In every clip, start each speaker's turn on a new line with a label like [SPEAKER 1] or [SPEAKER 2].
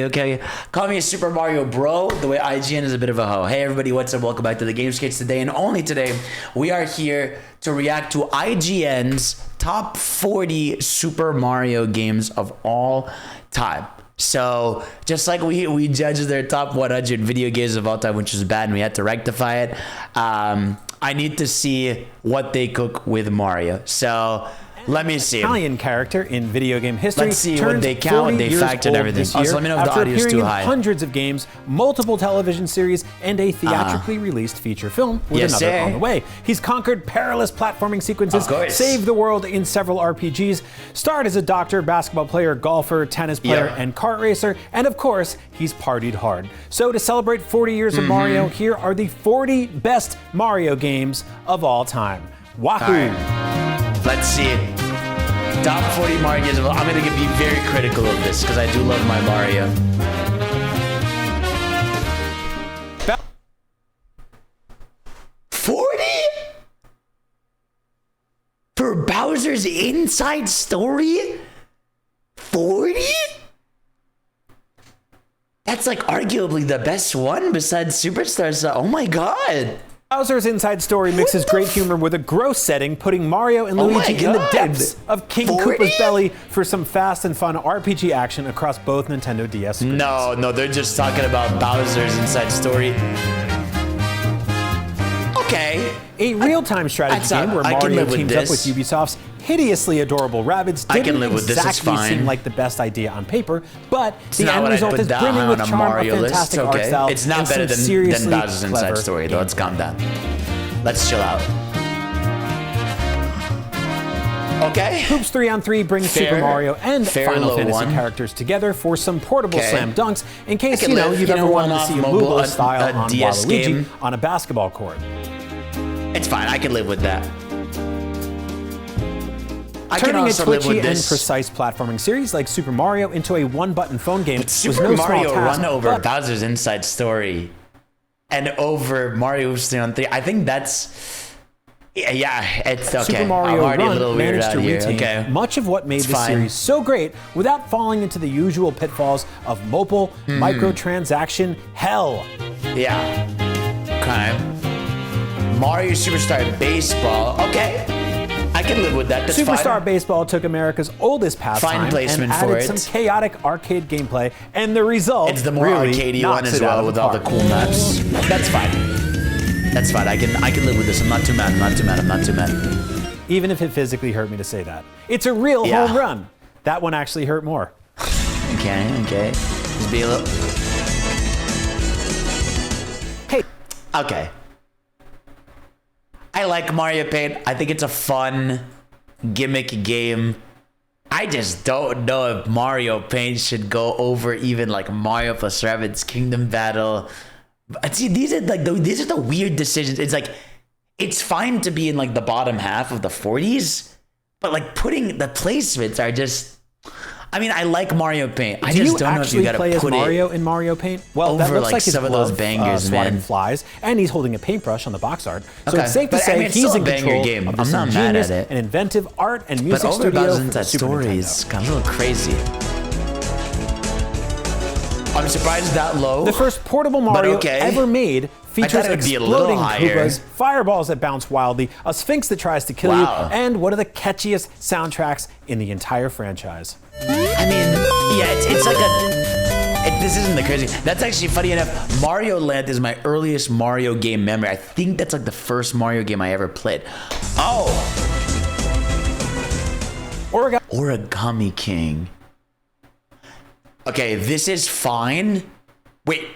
[SPEAKER 1] Okay, call me a Super Mario bro, the way IGN is a bit of a hoe. Hey everybody, what's up? Welcome back to the Gamescapes today, and only today, we are here to react to IGN's top 40 Super Mario games of all time. So, just like we judged their top 100 video games of all time, which was bad, and we had to rectify it, I need to see what they cook with Mario. So, let me see.
[SPEAKER 2] Italian character in video game history.
[SPEAKER 1] Let's see what they count, what they factor, and everything. Also, let me know if the audio is too high.
[SPEAKER 2] Hundreds of games, multiple television series, and a theatrically released feature film with another on the way. He's conquered perilous platforming sequences, saved the world in several RPGs, starred as a doctor, basketball player, golfer, tennis player, and kart racer, and of course, he's partied hard. So to celebrate 40 years of Mario, here are the 40 best Mario games of all time. Wahoo!
[SPEAKER 1] Let's see. Top 40 Mario games. I'm going to be very critical of this because I do love my Mario. For Bowser's Inside Story? 40? That's like arguably the best one besides Superstar. Oh my god.
[SPEAKER 2] Bowser's Inside Story mixes great humor with a gross setting, putting Mario and Luigi in the depths of King Koopa's belly for some fast and fun RPG action across both Nintendo DS screens.
[SPEAKER 1] No, they're just talking about Bowser's Inside Story. Okay.
[SPEAKER 2] A real-time strategy game where Mario teams up with Ubisoft's hideously adorable rabbits didn't exactly seem like the best idea on paper, but the end result is brimming with charm, a fantastic art style,
[SPEAKER 1] it's not better than Bowser's Inside Story, though. Let's calm down. Let's chill out. Okay.
[SPEAKER 2] Hoops 3-on-3 brings Super Mario and Final Fantasy characters together for some portable slam dunks, in case you've ever wanted to see a Moogle style on Waluigi on a basketball court.
[SPEAKER 1] It's fine, I can live with that.
[SPEAKER 2] Turning a twitchy and precise platforming series like Super Mario into a one-button phone game was no small task.
[SPEAKER 1] Super Mario run over Bowser's Inside Story and over Mario Hoops 3-on-3. I think that's... Yeah, it's okay.
[SPEAKER 2] Super Mario
[SPEAKER 1] I'm already
[SPEAKER 2] Run
[SPEAKER 1] a little weird
[SPEAKER 2] managed to retain much of what made the series so great without falling into the usual pitfalls of mobile microtransaction hell.
[SPEAKER 1] Yeah. Okay. Mario Superstar Baseball. Okay. I can live with that. That's
[SPEAKER 2] Superstar Baseball took America's oldest pastime and added some chaotic arcade gameplay, and the result
[SPEAKER 1] it's the more arcadey one as well with all the cool maps. That's fine. That's fine. I can live with this. I'm not too mad. I'm not too mad. I'm not too mad.
[SPEAKER 2] Even if it physically hurt me to say that. It's a real home run. That one actually hurt more.
[SPEAKER 1] Okay. Just be a little...
[SPEAKER 2] Hey.
[SPEAKER 1] Okay. I like Mario Paint. I think it's a fun gimmick game. I just don't know if Mario Paint should go over even like Mario plus Rabbids Kingdom Battle. But see, these are the weird decisions. It's like, it's fine to be in like the bottom half of the 40s, but like putting the placements are just... I mean, I like Mario Paint. I just don't know if you gotta put it
[SPEAKER 2] Mario in Mario Paint. Well, that looks like
[SPEAKER 1] some of those bangers, man.
[SPEAKER 2] Flies, and he's holding a paintbrush on the box art. So it's safe to say he's in control of this ingenious and inventive art and music studio for Super Nintendo.
[SPEAKER 1] Got a little crazy. I'm surprised that low.
[SPEAKER 2] The first portable Mario ever made features exploding Koopas, fireballs that bounce wildly, a Sphinx that tries to kill you, and one of the catchiest soundtracks in the entire franchise.
[SPEAKER 1] I mean, yeah, it's like a... this isn't the crazy... That's actually funny enough. Mario Land is my earliest Mario game memory. I think that's like the first Mario game I ever played. Oh! Origami King. Okay, this is fine. Wait,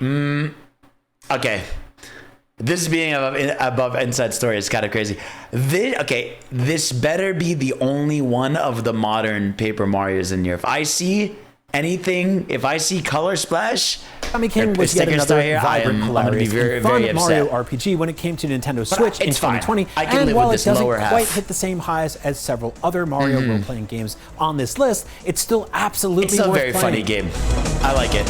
[SPEAKER 1] okay. This being above Inside Story is kind of crazy. This better be the only one of the modern Paper Marios in here. If I see anything, if I see Color Splash,
[SPEAKER 2] King was yet another vibrant, hilarious, and fun Mario RPG when it came to Nintendo Switch in 2020. And while it doesn't quite hit the same highs as several other Mario role-playing games on this list, it's still absolutely worth playing.
[SPEAKER 1] It's a very funny game. I like it.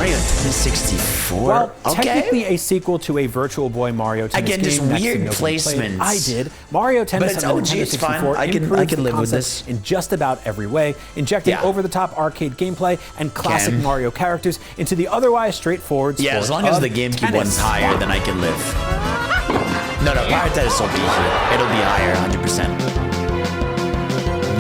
[SPEAKER 1] Mario Tennis 64.
[SPEAKER 2] Well,
[SPEAKER 1] okay.
[SPEAKER 2] technically a sequel to a Virtual Boy Mario Tennis
[SPEAKER 1] Again,
[SPEAKER 2] game.
[SPEAKER 1] just weird placements.
[SPEAKER 2] I did. Mario Tennis
[SPEAKER 1] But it's
[SPEAKER 2] on the
[SPEAKER 1] OG,
[SPEAKER 2] Nintendo
[SPEAKER 1] it's fine.
[SPEAKER 2] 64
[SPEAKER 1] I can
[SPEAKER 2] improved the
[SPEAKER 1] live with
[SPEAKER 2] concept
[SPEAKER 1] this.
[SPEAKER 2] in just about every way, injecting over-the-top arcade gameplay and classic Mario characters into the otherwise straightforward sport
[SPEAKER 1] as long as the
[SPEAKER 2] of
[SPEAKER 1] GameCube
[SPEAKER 2] tennis.
[SPEAKER 1] one's higher, then I can live. No, Pirate Tennis will be here. It'll be higher, 100%.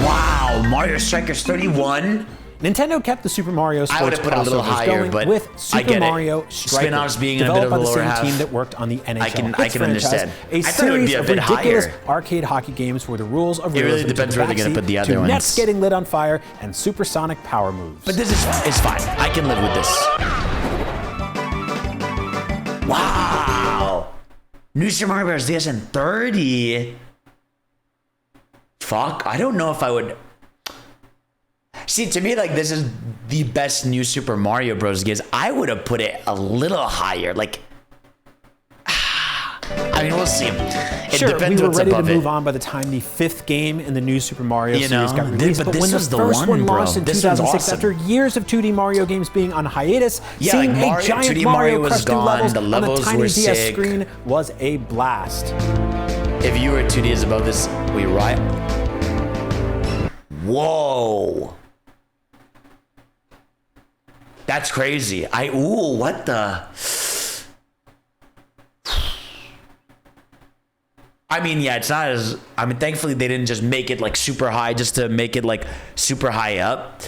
[SPEAKER 1] Wow, Mario Strikers 31.
[SPEAKER 2] Nintendo kept the Super Mario Sports
[SPEAKER 1] I would have put it a little
[SPEAKER 2] crossovers
[SPEAKER 1] higher,
[SPEAKER 2] going
[SPEAKER 1] but
[SPEAKER 2] with
[SPEAKER 1] I
[SPEAKER 2] Super
[SPEAKER 1] get
[SPEAKER 2] Mario
[SPEAKER 1] it.
[SPEAKER 2] Strikers,
[SPEAKER 1] Spin-offs being in a bit
[SPEAKER 2] developed
[SPEAKER 1] of
[SPEAKER 2] by
[SPEAKER 1] a
[SPEAKER 2] the
[SPEAKER 1] lower
[SPEAKER 2] same
[SPEAKER 1] half.
[SPEAKER 2] team that worked on the NHL
[SPEAKER 1] I can
[SPEAKER 2] Hits
[SPEAKER 1] understand.
[SPEAKER 2] franchise,
[SPEAKER 1] I
[SPEAKER 2] a
[SPEAKER 1] thought it would
[SPEAKER 2] series
[SPEAKER 1] be a
[SPEAKER 2] of
[SPEAKER 1] bit
[SPEAKER 2] ridiculous
[SPEAKER 1] higher.
[SPEAKER 2] arcade hockey games where the rules of
[SPEAKER 1] It really
[SPEAKER 2] realism
[SPEAKER 1] depends
[SPEAKER 2] took
[SPEAKER 1] where they're gonna
[SPEAKER 2] backseat
[SPEAKER 1] put the
[SPEAKER 2] to
[SPEAKER 1] other ones.
[SPEAKER 2] nets getting lit on fire and supersonic power moves.
[SPEAKER 1] But this is fine. I can live with this. Wow. New Super Mario Bros. DS in 30. Fuck. I don't know if I would. See, to me, like, this is the best New Super Mario Bros. Games. I would have put it a little higher. Like, I mean, we'll see. It
[SPEAKER 2] Sure,
[SPEAKER 1] depends
[SPEAKER 2] we were
[SPEAKER 1] what's
[SPEAKER 2] ready to
[SPEAKER 1] above
[SPEAKER 2] move
[SPEAKER 1] it.
[SPEAKER 2] on by the time the 5th game in the new Super Mario
[SPEAKER 1] You
[SPEAKER 2] series
[SPEAKER 1] know,
[SPEAKER 2] got released.
[SPEAKER 1] but this
[SPEAKER 2] when
[SPEAKER 1] was
[SPEAKER 2] the
[SPEAKER 1] the
[SPEAKER 2] first
[SPEAKER 1] one, bro.
[SPEAKER 2] launched in
[SPEAKER 1] This was
[SPEAKER 2] 2006,
[SPEAKER 1] awesome.
[SPEAKER 2] after years of 2D Mario games being on hiatus,
[SPEAKER 1] Yeah,
[SPEAKER 2] seeing
[SPEAKER 1] like Mario-
[SPEAKER 2] a giant
[SPEAKER 1] 2D
[SPEAKER 2] Mario
[SPEAKER 1] Mario was
[SPEAKER 2] crush through
[SPEAKER 1] gone,
[SPEAKER 2] levels
[SPEAKER 1] the
[SPEAKER 2] on a
[SPEAKER 1] levels
[SPEAKER 2] tiny
[SPEAKER 1] were
[SPEAKER 2] DS
[SPEAKER 1] sick.
[SPEAKER 2] screen was a blast.
[SPEAKER 1] If you were 2 Ds above this, we right? Whoa. That's crazy. Ooh, what the? I mean, yeah, it's not as, I mean, thankfully they didn't just make it like super high just to make it like super high up.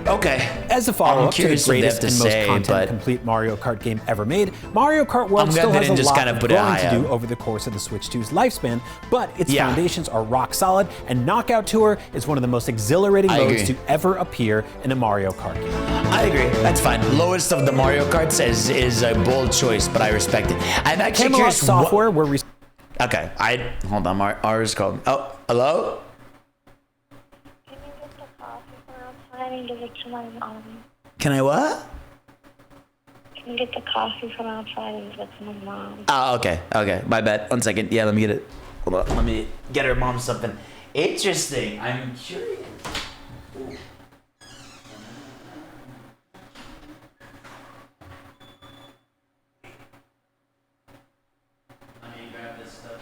[SPEAKER 1] Okay.
[SPEAKER 2] As a follow-up to the
[SPEAKER 1] curious what they
[SPEAKER 2] greatest
[SPEAKER 1] have
[SPEAKER 2] and
[SPEAKER 1] to
[SPEAKER 2] most
[SPEAKER 1] say, but
[SPEAKER 2] content-complete Mario Kart game ever made, Mario Kart World
[SPEAKER 1] I'm glad
[SPEAKER 2] still
[SPEAKER 1] they
[SPEAKER 2] has a
[SPEAKER 1] didn't just
[SPEAKER 2] lot
[SPEAKER 1] kinda
[SPEAKER 2] of
[SPEAKER 1] put it
[SPEAKER 2] growing
[SPEAKER 1] high
[SPEAKER 2] to do
[SPEAKER 1] up.
[SPEAKER 2] over the course of the Switch 2's lifespan, but its
[SPEAKER 1] Yeah.
[SPEAKER 2] foundations are rock solid, and Knockout Tour is one of the most exhilarating
[SPEAKER 1] I
[SPEAKER 2] modes
[SPEAKER 1] agree.
[SPEAKER 2] to ever appear in a Mario Kart game.
[SPEAKER 1] I agree. That's fine. Lowest of the Mario Karts is a bold choice, but I respect it. I'm actually
[SPEAKER 2] Camelot
[SPEAKER 1] curious.
[SPEAKER 2] Software were
[SPEAKER 1] Okay, hold on. Ours called. Oh, hello.
[SPEAKER 3] Can you get the coffee from outside and give it to my mom?
[SPEAKER 1] Can I what?
[SPEAKER 3] Can you get the coffee from outside and give it to my mom?
[SPEAKER 1] Oh, okay. My bad. 1 second. Yeah, let me get it. Hold on. Let me get her mom something. Interesting. I'm curious. Ooh. Let me grab this stuff.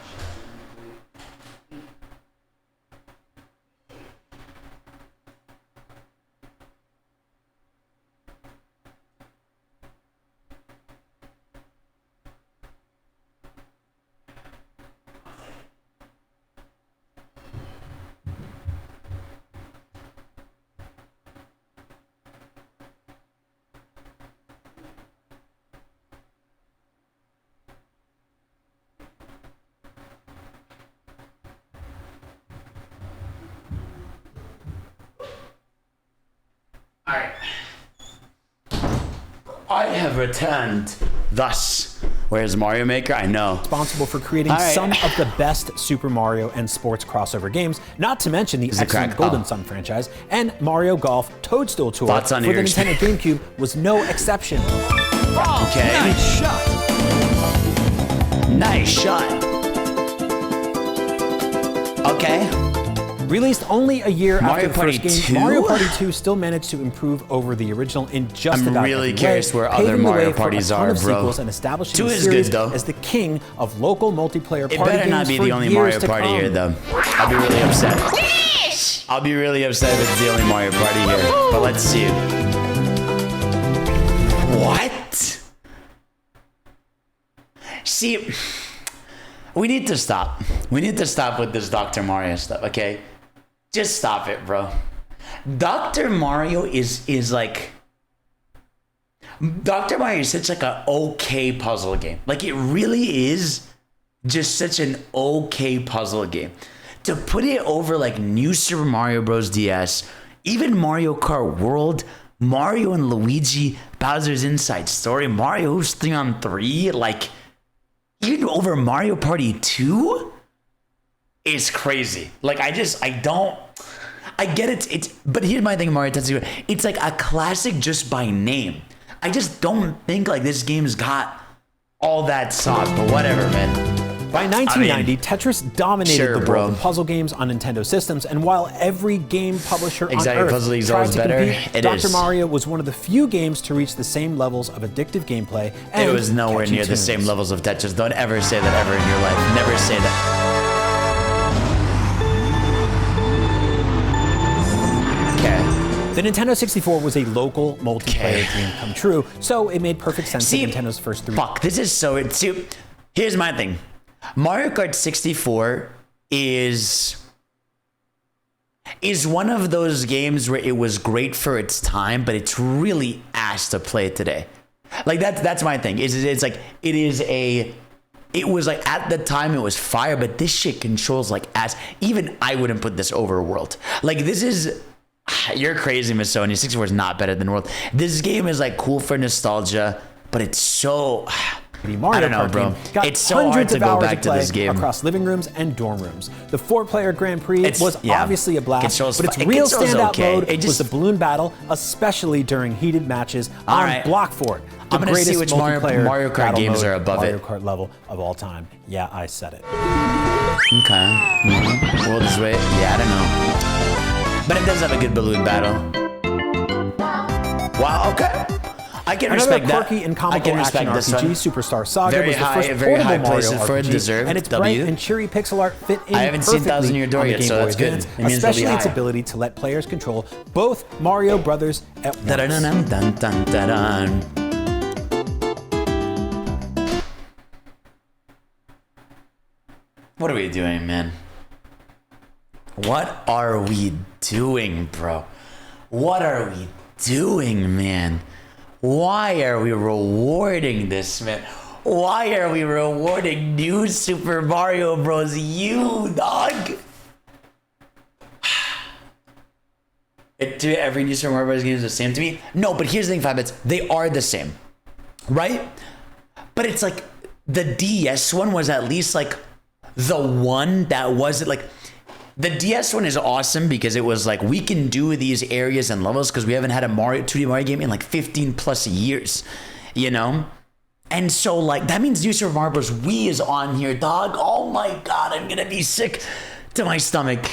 [SPEAKER 1] Alright. I have returned. Thus. Where's Mario Maker? I know.
[SPEAKER 2] responsible for creating
[SPEAKER 1] All right.
[SPEAKER 2] some of the best Super Mario and sports crossover games, not to mention the
[SPEAKER 1] Is it
[SPEAKER 2] excellent
[SPEAKER 1] cracked?
[SPEAKER 2] Golden
[SPEAKER 1] Oh.
[SPEAKER 2] Sun franchise, and Mario Golf Toadstool Tour
[SPEAKER 1] Thoughts on
[SPEAKER 2] for the
[SPEAKER 1] yours?
[SPEAKER 2] Nintendo GameCube was no exception.
[SPEAKER 1] Okay.
[SPEAKER 2] Nice shot.
[SPEAKER 1] Nice shot. Okay.
[SPEAKER 2] Released only a year
[SPEAKER 1] Mario
[SPEAKER 2] after the
[SPEAKER 1] Party
[SPEAKER 2] first game,
[SPEAKER 1] 2?
[SPEAKER 2] Mario Party 2 still managed to improve over the original in just
[SPEAKER 1] I'm
[SPEAKER 2] about
[SPEAKER 1] really
[SPEAKER 2] every
[SPEAKER 1] curious
[SPEAKER 2] way,
[SPEAKER 1] where other
[SPEAKER 2] paving the
[SPEAKER 1] Mario
[SPEAKER 2] way for a
[SPEAKER 1] parties
[SPEAKER 2] ton
[SPEAKER 1] are,
[SPEAKER 2] of
[SPEAKER 1] bro.
[SPEAKER 2] sequels and establishing
[SPEAKER 1] 2
[SPEAKER 2] the
[SPEAKER 1] is
[SPEAKER 2] series
[SPEAKER 1] good, though.
[SPEAKER 2] as the king of local multiplayer
[SPEAKER 1] It
[SPEAKER 2] party
[SPEAKER 1] better
[SPEAKER 2] games
[SPEAKER 1] not be
[SPEAKER 2] for
[SPEAKER 1] the only
[SPEAKER 2] years
[SPEAKER 1] Mario
[SPEAKER 2] to
[SPEAKER 1] Party
[SPEAKER 2] come.
[SPEAKER 1] here, though. I'll be really upset. I'll be really upset if it's the only Mario Party here. But let's see. What? See, we need to stop. We need to stop with this Dr. Mario stuff, okay? Just stop it, bro. Dr. Mario is like... Dr. Mario is such like an okay puzzle game. Like, it really is just such an okay puzzle game. To put it over like New Super Mario Bros. DS, even Mario Kart World, Mario and Luigi, Bowser's Inside Story, Mario's 3-on-3, like, even over Mario Party 2 is crazy. Like, I get it. But here's my thing, Mario Tetsuya. It's like a classic just by name. I just don't think like this game's got all that sauce, but whatever, man.
[SPEAKER 2] By 1990, Tetris dominated the
[SPEAKER 1] bro.
[SPEAKER 2] world of puzzle games on Nintendo systems, and while every game publisher on Earth
[SPEAKER 1] Puzzle League's
[SPEAKER 2] tried
[SPEAKER 1] always
[SPEAKER 2] to
[SPEAKER 1] better.
[SPEAKER 2] compete, Dr. Mario was one of the few games to reach the same levels of addictive gameplay and
[SPEAKER 1] it was nowhere
[SPEAKER 2] catchy
[SPEAKER 1] near the
[SPEAKER 2] tunes.
[SPEAKER 1] same levels of Tetris. Don't ever say that ever in your life. Never say that.
[SPEAKER 2] The Nintendo 64 was a local multiplayer dream come true, so it made perfect sense that Nintendo's first three.
[SPEAKER 1] Fuck, this is so. See, here's my thing. Mario Kart 64 is one of those games where it was great for its time, but it's really ass to play today. Like that's my thing. It's like it was like at the time it was fire, but this shit controls like ass. Even I wouldn't put this over World. Like this is. You're crazy, Miss Sony. 64 is not better than World. This game is like cool for nostalgia, but it's so.
[SPEAKER 2] Mario
[SPEAKER 1] I don't know,
[SPEAKER 2] Kart
[SPEAKER 1] bro.
[SPEAKER 2] Got
[SPEAKER 1] It's so hard to go back to this game
[SPEAKER 2] across living rooms and dorm rooms. The 4-player Grand Prix was obviously a blast,
[SPEAKER 1] controls
[SPEAKER 2] but its
[SPEAKER 1] it
[SPEAKER 2] real
[SPEAKER 1] controls
[SPEAKER 2] standout
[SPEAKER 1] okay.
[SPEAKER 2] mode was the balloon battle, especially during heated matches on Block Fort. The
[SPEAKER 1] I'm gonna
[SPEAKER 2] greatest
[SPEAKER 1] see which
[SPEAKER 2] multiplayer
[SPEAKER 1] Mario Kart
[SPEAKER 2] battle
[SPEAKER 1] games
[SPEAKER 2] mode
[SPEAKER 1] are above
[SPEAKER 2] Mario
[SPEAKER 1] it.
[SPEAKER 2] Kart level of all time. Yeah, I said it.
[SPEAKER 1] Okay. World is way. Yeah, I don't know. But it does have a good balloon battle. Wow, okay. I can respect that.
[SPEAKER 2] Another quirky and comical action RPG, Superstar Saga, was the first
[SPEAKER 1] very high
[SPEAKER 2] portable
[SPEAKER 1] places
[SPEAKER 2] Mario
[SPEAKER 1] for a
[SPEAKER 2] RPG,
[SPEAKER 1] deserved
[SPEAKER 2] and its
[SPEAKER 1] W.
[SPEAKER 2] bright and cheery pixel art fit in
[SPEAKER 1] I haven't seen
[SPEAKER 2] perfectly
[SPEAKER 1] Thousand Year Door
[SPEAKER 2] on the
[SPEAKER 1] yet,
[SPEAKER 2] Game
[SPEAKER 1] so
[SPEAKER 2] Boy
[SPEAKER 1] that's good.
[SPEAKER 2] Advance,
[SPEAKER 1] It means it'll be
[SPEAKER 2] especially its
[SPEAKER 1] higher.
[SPEAKER 2] ability to let players control both Mario Brothers at once.
[SPEAKER 1] Dun-dun-dun-dun-dun-dun. What are we doing, man? What are we doing, bro? What are we doing, man? Why are we rewarding this, man? Why are we rewarding new Super Mario Bros. U, dog? Every new Super Mario Bros. Game is the same to me? No, but here's the thing, Fabits. They are the same, right? But it's like the DS one was at least like the one that wasn't like. The DS one is awesome because it was like, we can do these areas and levels because we haven't had a 2D Mario game in like 15 plus years, you know? And so like, that means New Super Mario Bros. Wii is on here, dog. Oh my God, I'm gonna be sick to my stomach.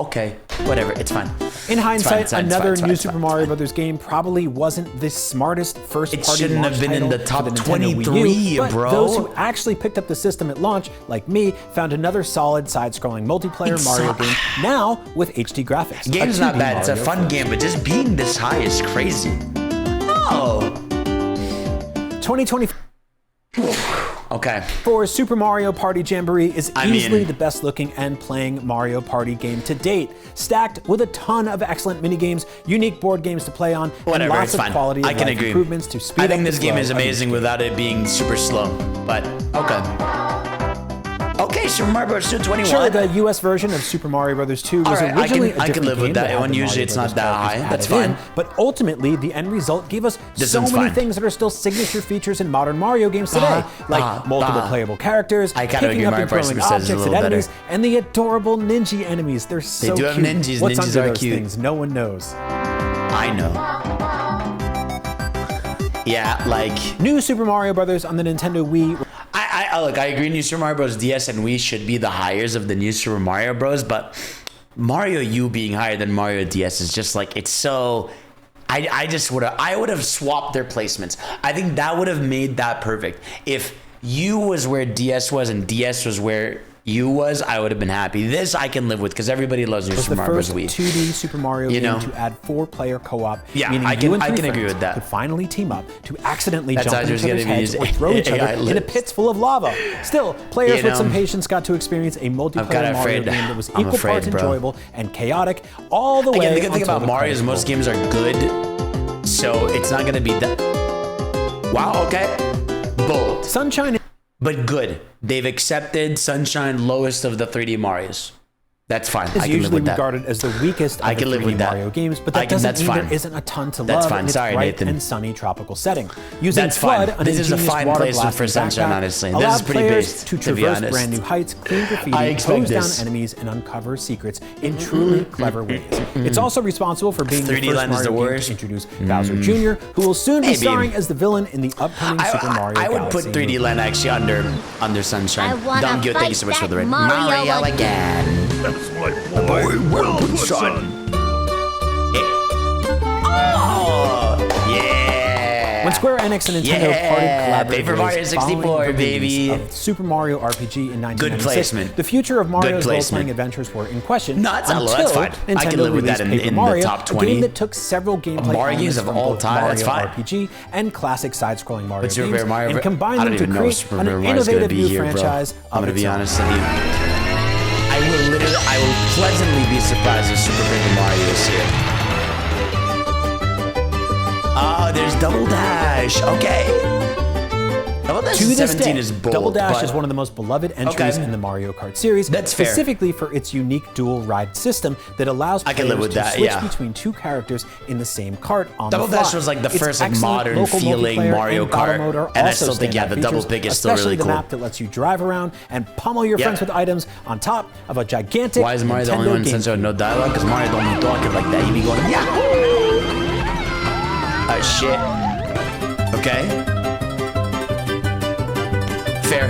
[SPEAKER 1] Okay. Whatever, it's fine.
[SPEAKER 2] In hindsight,
[SPEAKER 1] It's fine,
[SPEAKER 2] another
[SPEAKER 1] it's fine,
[SPEAKER 2] new
[SPEAKER 1] it's
[SPEAKER 2] Super
[SPEAKER 1] fine.
[SPEAKER 2] Mario Brothers game probably wasn't the smartest first-party
[SPEAKER 1] It shouldn't have
[SPEAKER 2] launch
[SPEAKER 1] been in
[SPEAKER 2] title
[SPEAKER 1] the top
[SPEAKER 2] for the Nintendo
[SPEAKER 1] 23,
[SPEAKER 2] Wii U, but
[SPEAKER 1] bro.
[SPEAKER 2] those who actually picked up the system at launch, like me, found another solid side-scrolling multiplayer
[SPEAKER 1] It's
[SPEAKER 2] Mario
[SPEAKER 1] so-
[SPEAKER 2] game, now with HD graphics.
[SPEAKER 1] Game's
[SPEAKER 2] A
[SPEAKER 1] not
[SPEAKER 2] 2D
[SPEAKER 1] bad. It's a
[SPEAKER 2] Mario
[SPEAKER 1] fun
[SPEAKER 2] first.
[SPEAKER 1] game, but just being this high is crazy. Oh.
[SPEAKER 2] 2024
[SPEAKER 1] Okay.
[SPEAKER 2] Super Mario Party Jamboree is easily
[SPEAKER 1] mean-
[SPEAKER 2] the best looking and playing Mario Party game to date, stacked with a ton of excellent minigames, unique board games to play on,
[SPEAKER 1] Whatever,
[SPEAKER 2] and lots
[SPEAKER 1] it's
[SPEAKER 2] of
[SPEAKER 1] fine.
[SPEAKER 2] quality of
[SPEAKER 1] I can
[SPEAKER 2] life
[SPEAKER 1] agree.
[SPEAKER 2] improvements to speed
[SPEAKER 1] I
[SPEAKER 2] up
[SPEAKER 1] think
[SPEAKER 2] the
[SPEAKER 1] this game
[SPEAKER 2] flow
[SPEAKER 1] is
[SPEAKER 2] of each
[SPEAKER 1] amazing
[SPEAKER 2] game.
[SPEAKER 1] without it being super slow, but okay. Okay, Super Mario Bros. 221.
[SPEAKER 2] Sure, the US version of Super Mario Bros. 2 was
[SPEAKER 1] Alright,
[SPEAKER 2] originally
[SPEAKER 1] I
[SPEAKER 2] a
[SPEAKER 1] can
[SPEAKER 2] different
[SPEAKER 1] live with
[SPEAKER 2] game
[SPEAKER 1] that
[SPEAKER 2] had
[SPEAKER 1] one.
[SPEAKER 2] the
[SPEAKER 1] Usually
[SPEAKER 2] Mario
[SPEAKER 1] it's not
[SPEAKER 2] Brothers
[SPEAKER 1] that
[SPEAKER 2] characters
[SPEAKER 1] high. That's
[SPEAKER 2] added in,
[SPEAKER 1] fine.
[SPEAKER 2] but ultimately, the end result gave us
[SPEAKER 1] This
[SPEAKER 2] so
[SPEAKER 1] one's
[SPEAKER 2] many
[SPEAKER 1] fine.
[SPEAKER 2] things that are still signature features in modern Mario games today, like multiple playable characters,
[SPEAKER 1] I gotta
[SPEAKER 2] picking
[SPEAKER 1] agree,
[SPEAKER 2] up
[SPEAKER 1] Mario
[SPEAKER 2] and
[SPEAKER 1] Party
[SPEAKER 2] throwing
[SPEAKER 1] Super says it's a
[SPEAKER 2] objects at
[SPEAKER 1] little better.
[SPEAKER 2] enemies, and the adorable ninja enemies. They're so
[SPEAKER 1] do have
[SPEAKER 2] cute.
[SPEAKER 1] ninjas.
[SPEAKER 2] What's
[SPEAKER 1] Ninjas
[SPEAKER 2] under
[SPEAKER 1] are
[SPEAKER 2] those
[SPEAKER 1] cute.
[SPEAKER 2] things? No one knows.
[SPEAKER 1] I know. Yeah, like
[SPEAKER 2] New Super Mario Bros. On the Nintendo Wii.
[SPEAKER 1] look, I agree. New Super Mario Bros. DS and Wii should be the highers of the New Super Mario Bros. But Mario U being higher than Mario DS is just like, it's so. I would have swapped their placements. I think that would have made that perfect. If U was where DS was and DS was where U was, I would have been happy. This I can live with because everybody loves New
[SPEAKER 2] Was
[SPEAKER 1] Super
[SPEAKER 2] the
[SPEAKER 1] Mario Bros.
[SPEAKER 2] first
[SPEAKER 1] Wii.
[SPEAKER 2] 2D Super Mario
[SPEAKER 1] You
[SPEAKER 2] game
[SPEAKER 1] know?
[SPEAKER 2] to add 4-player co-op,
[SPEAKER 1] Yeah,
[SPEAKER 2] meaning
[SPEAKER 1] I
[SPEAKER 2] you
[SPEAKER 1] can-
[SPEAKER 2] and
[SPEAKER 1] I
[SPEAKER 2] three
[SPEAKER 1] can agree
[SPEAKER 2] friends
[SPEAKER 1] with that.
[SPEAKER 2] could finally team up to accidentally
[SPEAKER 1] That's
[SPEAKER 2] jump
[SPEAKER 1] how
[SPEAKER 2] in
[SPEAKER 1] there's
[SPEAKER 2] each other's
[SPEAKER 1] gonna be
[SPEAKER 2] heads or
[SPEAKER 1] these
[SPEAKER 2] throw each
[SPEAKER 1] AI
[SPEAKER 2] other in a
[SPEAKER 1] lips.
[SPEAKER 2] pits full of lava. Still, players
[SPEAKER 1] You
[SPEAKER 2] with some
[SPEAKER 1] know?
[SPEAKER 2] patience got to experience a multiplayer
[SPEAKER 1] kinda
[SPEAKER 2] Mario
[SPEAKER 1] afraid.
[SPEAKER 2] game that was
[SPEAKER 1] I'm
[SPEAKER 2] equal
[SPEAKER 1] afraid,
[SPEAKER 2] parts
[SPEAKER 1] bro.
[SPEAKER 2] enjoyable and chaotic all the way.
[SPEAKER 1] Again, the good thing
[SPEAKER 2] until
[SPEAKER 1] about
[SPEAKER 2] the
[SPEAKER 1] Mario is
[SPEAKER 2] credits
[SPEAKER 1] most
[SPEAKER 2] rolled.
[SPEAKER 1] games are good, so it's not gonna be that. Wow. Okay. Bold.
[SPEAKER 2] Sunshine.
[SPEAKER 1] But good. They've accepted Sunshine lowest of the 3D Marios. That's fine.
[SPEAKER 2] Is
[SPEAKER 1] I can live
[SPEAKER 2] usually
[SPEAKER 1] with that.
[SPEAKER 2] regarded as the weakest of
[SPEAKER 1] I
[SPEAKER 2] the
[SPEAKER 1] can live
[SPEAKER 2] 3D
[SPEAKER 1] with that.
[SPEAKER 2] Mario games, but that doesn't mean
[SPEAKER 1] fine.
[SPEAKER 2] there isn't a ton to
[SPEAKER 1] That's
[SPEAKER 2] love
[SPEAKER 1] fine.
[SPEAKER 2] in its
[SPEAKER 1] Sorry,
[SPEAKER 2] bright
[SPEAKER 1] Nathan.
[SPEAKER 2] and sunny tropical setting. Using
[SPEAKER 1] That's
[SPEAKER 2] Flood,
[SPEAKER 1] fine.
[SPEAKER 2] an
[SPEAKER 1] This is a
[SPEAKER 2] ingenious
[SPEAKER 1] fine
[SPEAKER 2] water
[SPEAKER 1] place
[SPEAKER 2] blasting
[SPEAKER 1] for sunshine,
[SPEAKER 2] backpack,
[SPEAKER 1] honestly.
[SPEAKER 2] allowed
[SPEAKER 1] This is pretty
[SPEAKER 2] players
[SPEAKER 1] based,
[SPEAKER 2] to
[SPEAKER 1] to be
[SPEAKER 2] traverse
[SPEAKER 1] honest.
[SPEAKER 2] brand new heights, clean
[SPEAKER 1] I
[SPEAKER 2] graffiti,
[SPEAKER 1] expect
[SPEAKER 2] hose down
[SPEAKER 1] this.
[SPEAKER 2] enemies, and uncover secrets in truly clever ways. It's also responsible for being the
[SPEAKER 1] 3D
[SPEAKER 2] first
[SPEAKER 1] land is
[SPEAKER 2] Mario
[SPEAKER 1] the
[SPEAKER 2] game
[SPEAKER 1] worst.
[SPEAKER 2] to introduce Bowser Jr., who will soon be
[SPEAKER 1] Maybe.
[SPEAKER 2] starring as the villain in the upcoming Super Mario
[SPEAKER 1] I would
[SPEAKER 2] Galaxy
[SPEAKER 1] put 3D
[SPEAKER 2] movie.
[SPEAKER 1] land actually under sunshine.
[SPEAKER 4] I wanna
[SPEAKER 1] Dunkyo, thank you
[SPEAKER 4] fight
[SPEAKER 1] so much for the
[SPEAKER 4] that
[SPEAKER 1] raid.
[SPEAKER 4] Mario
[SPEAKER 1] again.
[SPEAKER 5] That's my boy, Wilson.
[SPEAKER 1] Oh, yeah.
[SPEAKER 2] When Square Enix and Nintendo
[SPEAKER 1] Yeah,
[SPEAKER 2] parted
[SPEAKER 1] Paper Mario
[SPEAKER 2] collaborators
[SPEAKER 1] 64,
[SPEAKER 2] following the
[SPEAKER 1] baby.
[SPEAKER 2] release of Super Mario RPG in 1996,
[SPEAKER 1] placement.
[SPEAKER 2] the future of Mario's
[SPEAKER 1] placement.
[SPEAKER 2] role-playing adventures were in question
[SPEAKER 1] No, that's
[SPEAKER 2] until
[SPEAKER 1] not low, that's fine. I
[SPEAKER 2] Nintendo
[SPEAKER 1] can live with that
[SPEAKER 2] released
[SPEAKER 1] in
[SPEAKER 2] Paper
[SPEAKER 1] the
[SPEAKER 2] Mario,
[SPEAKER 1] top
[SPEAKER 2] a
[SPEAKER 1] 20
[SPEAKER 2] game that took several gameplay
[SPEAKER 1] Mario games
[SPEAKER 2] elements
[SPEAKER 1] of
[SPEAKER 2] from
[SPEAKER 1] all
[SPEAKER 2] both
[SPEAKER 1] time,
[SPEAKER 2] Mario
[SPEAKER 1] that's fine.
[SPEAKER 2] RPG and classic side-scrolling Mario
[SPEAKER 1] What's your
[SPEAKER 2] games
[SPEAKER 1] favorite Mario?
[SPEAKER 2] and combined
[SPEAKER 1] I
[SPEAKER 2] them
[SPEAKER 1] don't
[SPEAKER 2] to
[SPEAKER 1] even know
[SPEAKER 2] create
[SPEAKER 1] Super
[SPEAKER 2] an
[SPEAKER 1] Mario Mario's gonna
[SPEAKER 2] innovative
[SPEAKER 1] be
[SPEAKER 2] new
[SPEAKER 1] here, bro.
[SPEAKER 2] franchise
[SPEAKER 1] I'm
[SPEAKER 2] of
[SPEAKER 1] gonna
[SPEAKER 2] its
[SPEAKER 1] be
[SPEAKER 2] own.
[SPEAKER 1] honest with you. I will pleasantly be surprised if Super Paper Mario is here. Oh, there's Double Dash. Okay. Double Dash
[SPEAKER 2] To this
[SPEAKER 1] 17
[SPEAKER 2] day,
[SPEAKER 1] is bold.
[SPEAKER 2] Double Dash
[SPEAKER 1] but
[SPEAKER 2] is one of the most beloved entries
[SPEAKER 1] Okay.
[SPEAKER 2] in the Mario Kart series,
[SPEAKER 1] That's fair.
[SPEAKER 2] specifically for its unique dual ride system that allows
[SPEAKER 1] I can
[SPEAKER 2] players
[SPEAKER 1] live with
[SPEAKER 2] to
[SPEAKER 1] that,
[SPEAKER 2] switch
[SPEAKER 1] yeah.
[SPEAKER 2] between two characters in the same cart on
[SPEAKER 1] Double
[SPEAKER 2] the fly.
[SPEAKER 1] Dash was like the
[SPEAKER 2] Its
[SPEAKER 1] first like
[SPEAKER 2] excellent
[SPEAKER 1] modern
[SPEAKER 2] local
[SPEAKER 1] feeling
[SPEAKER 2] multiplayer
[SPEAKER 1] Mario
[SPEAKER 2] and battle
[SPEAKER 1] Kart,
[SPEAKER 2] mode are
[SPEAKER 1] and I
[SPEAKER 2] also
[SPEAKER 1] still think
[SPEAKER 2] standout
[SPEAKER 1] the double
[SPEAKER 2] features,
[SPEAKER 1] pick is still
[SPEAKER 2] especially
[SPEAKER 1] really
[SPEAKER 2] the
[SPEAKER 1] cool.
[SPEAKER 2] map that lets you drive around and pummel your friends
[SPEAKER 1] Yeah.
[SPEAKER 2] with items on top of a gigantic
[SPEAKER 1] Why is Mario the
[SPEAKER 2] Nintendo
[SPEAKER 1] only one
[SPEAKER 2] GameCube.
[SPEAKER 1] since no dialogue? Because Mario don't be talking like that. He be going, yeah. Shit. Okay. Fair.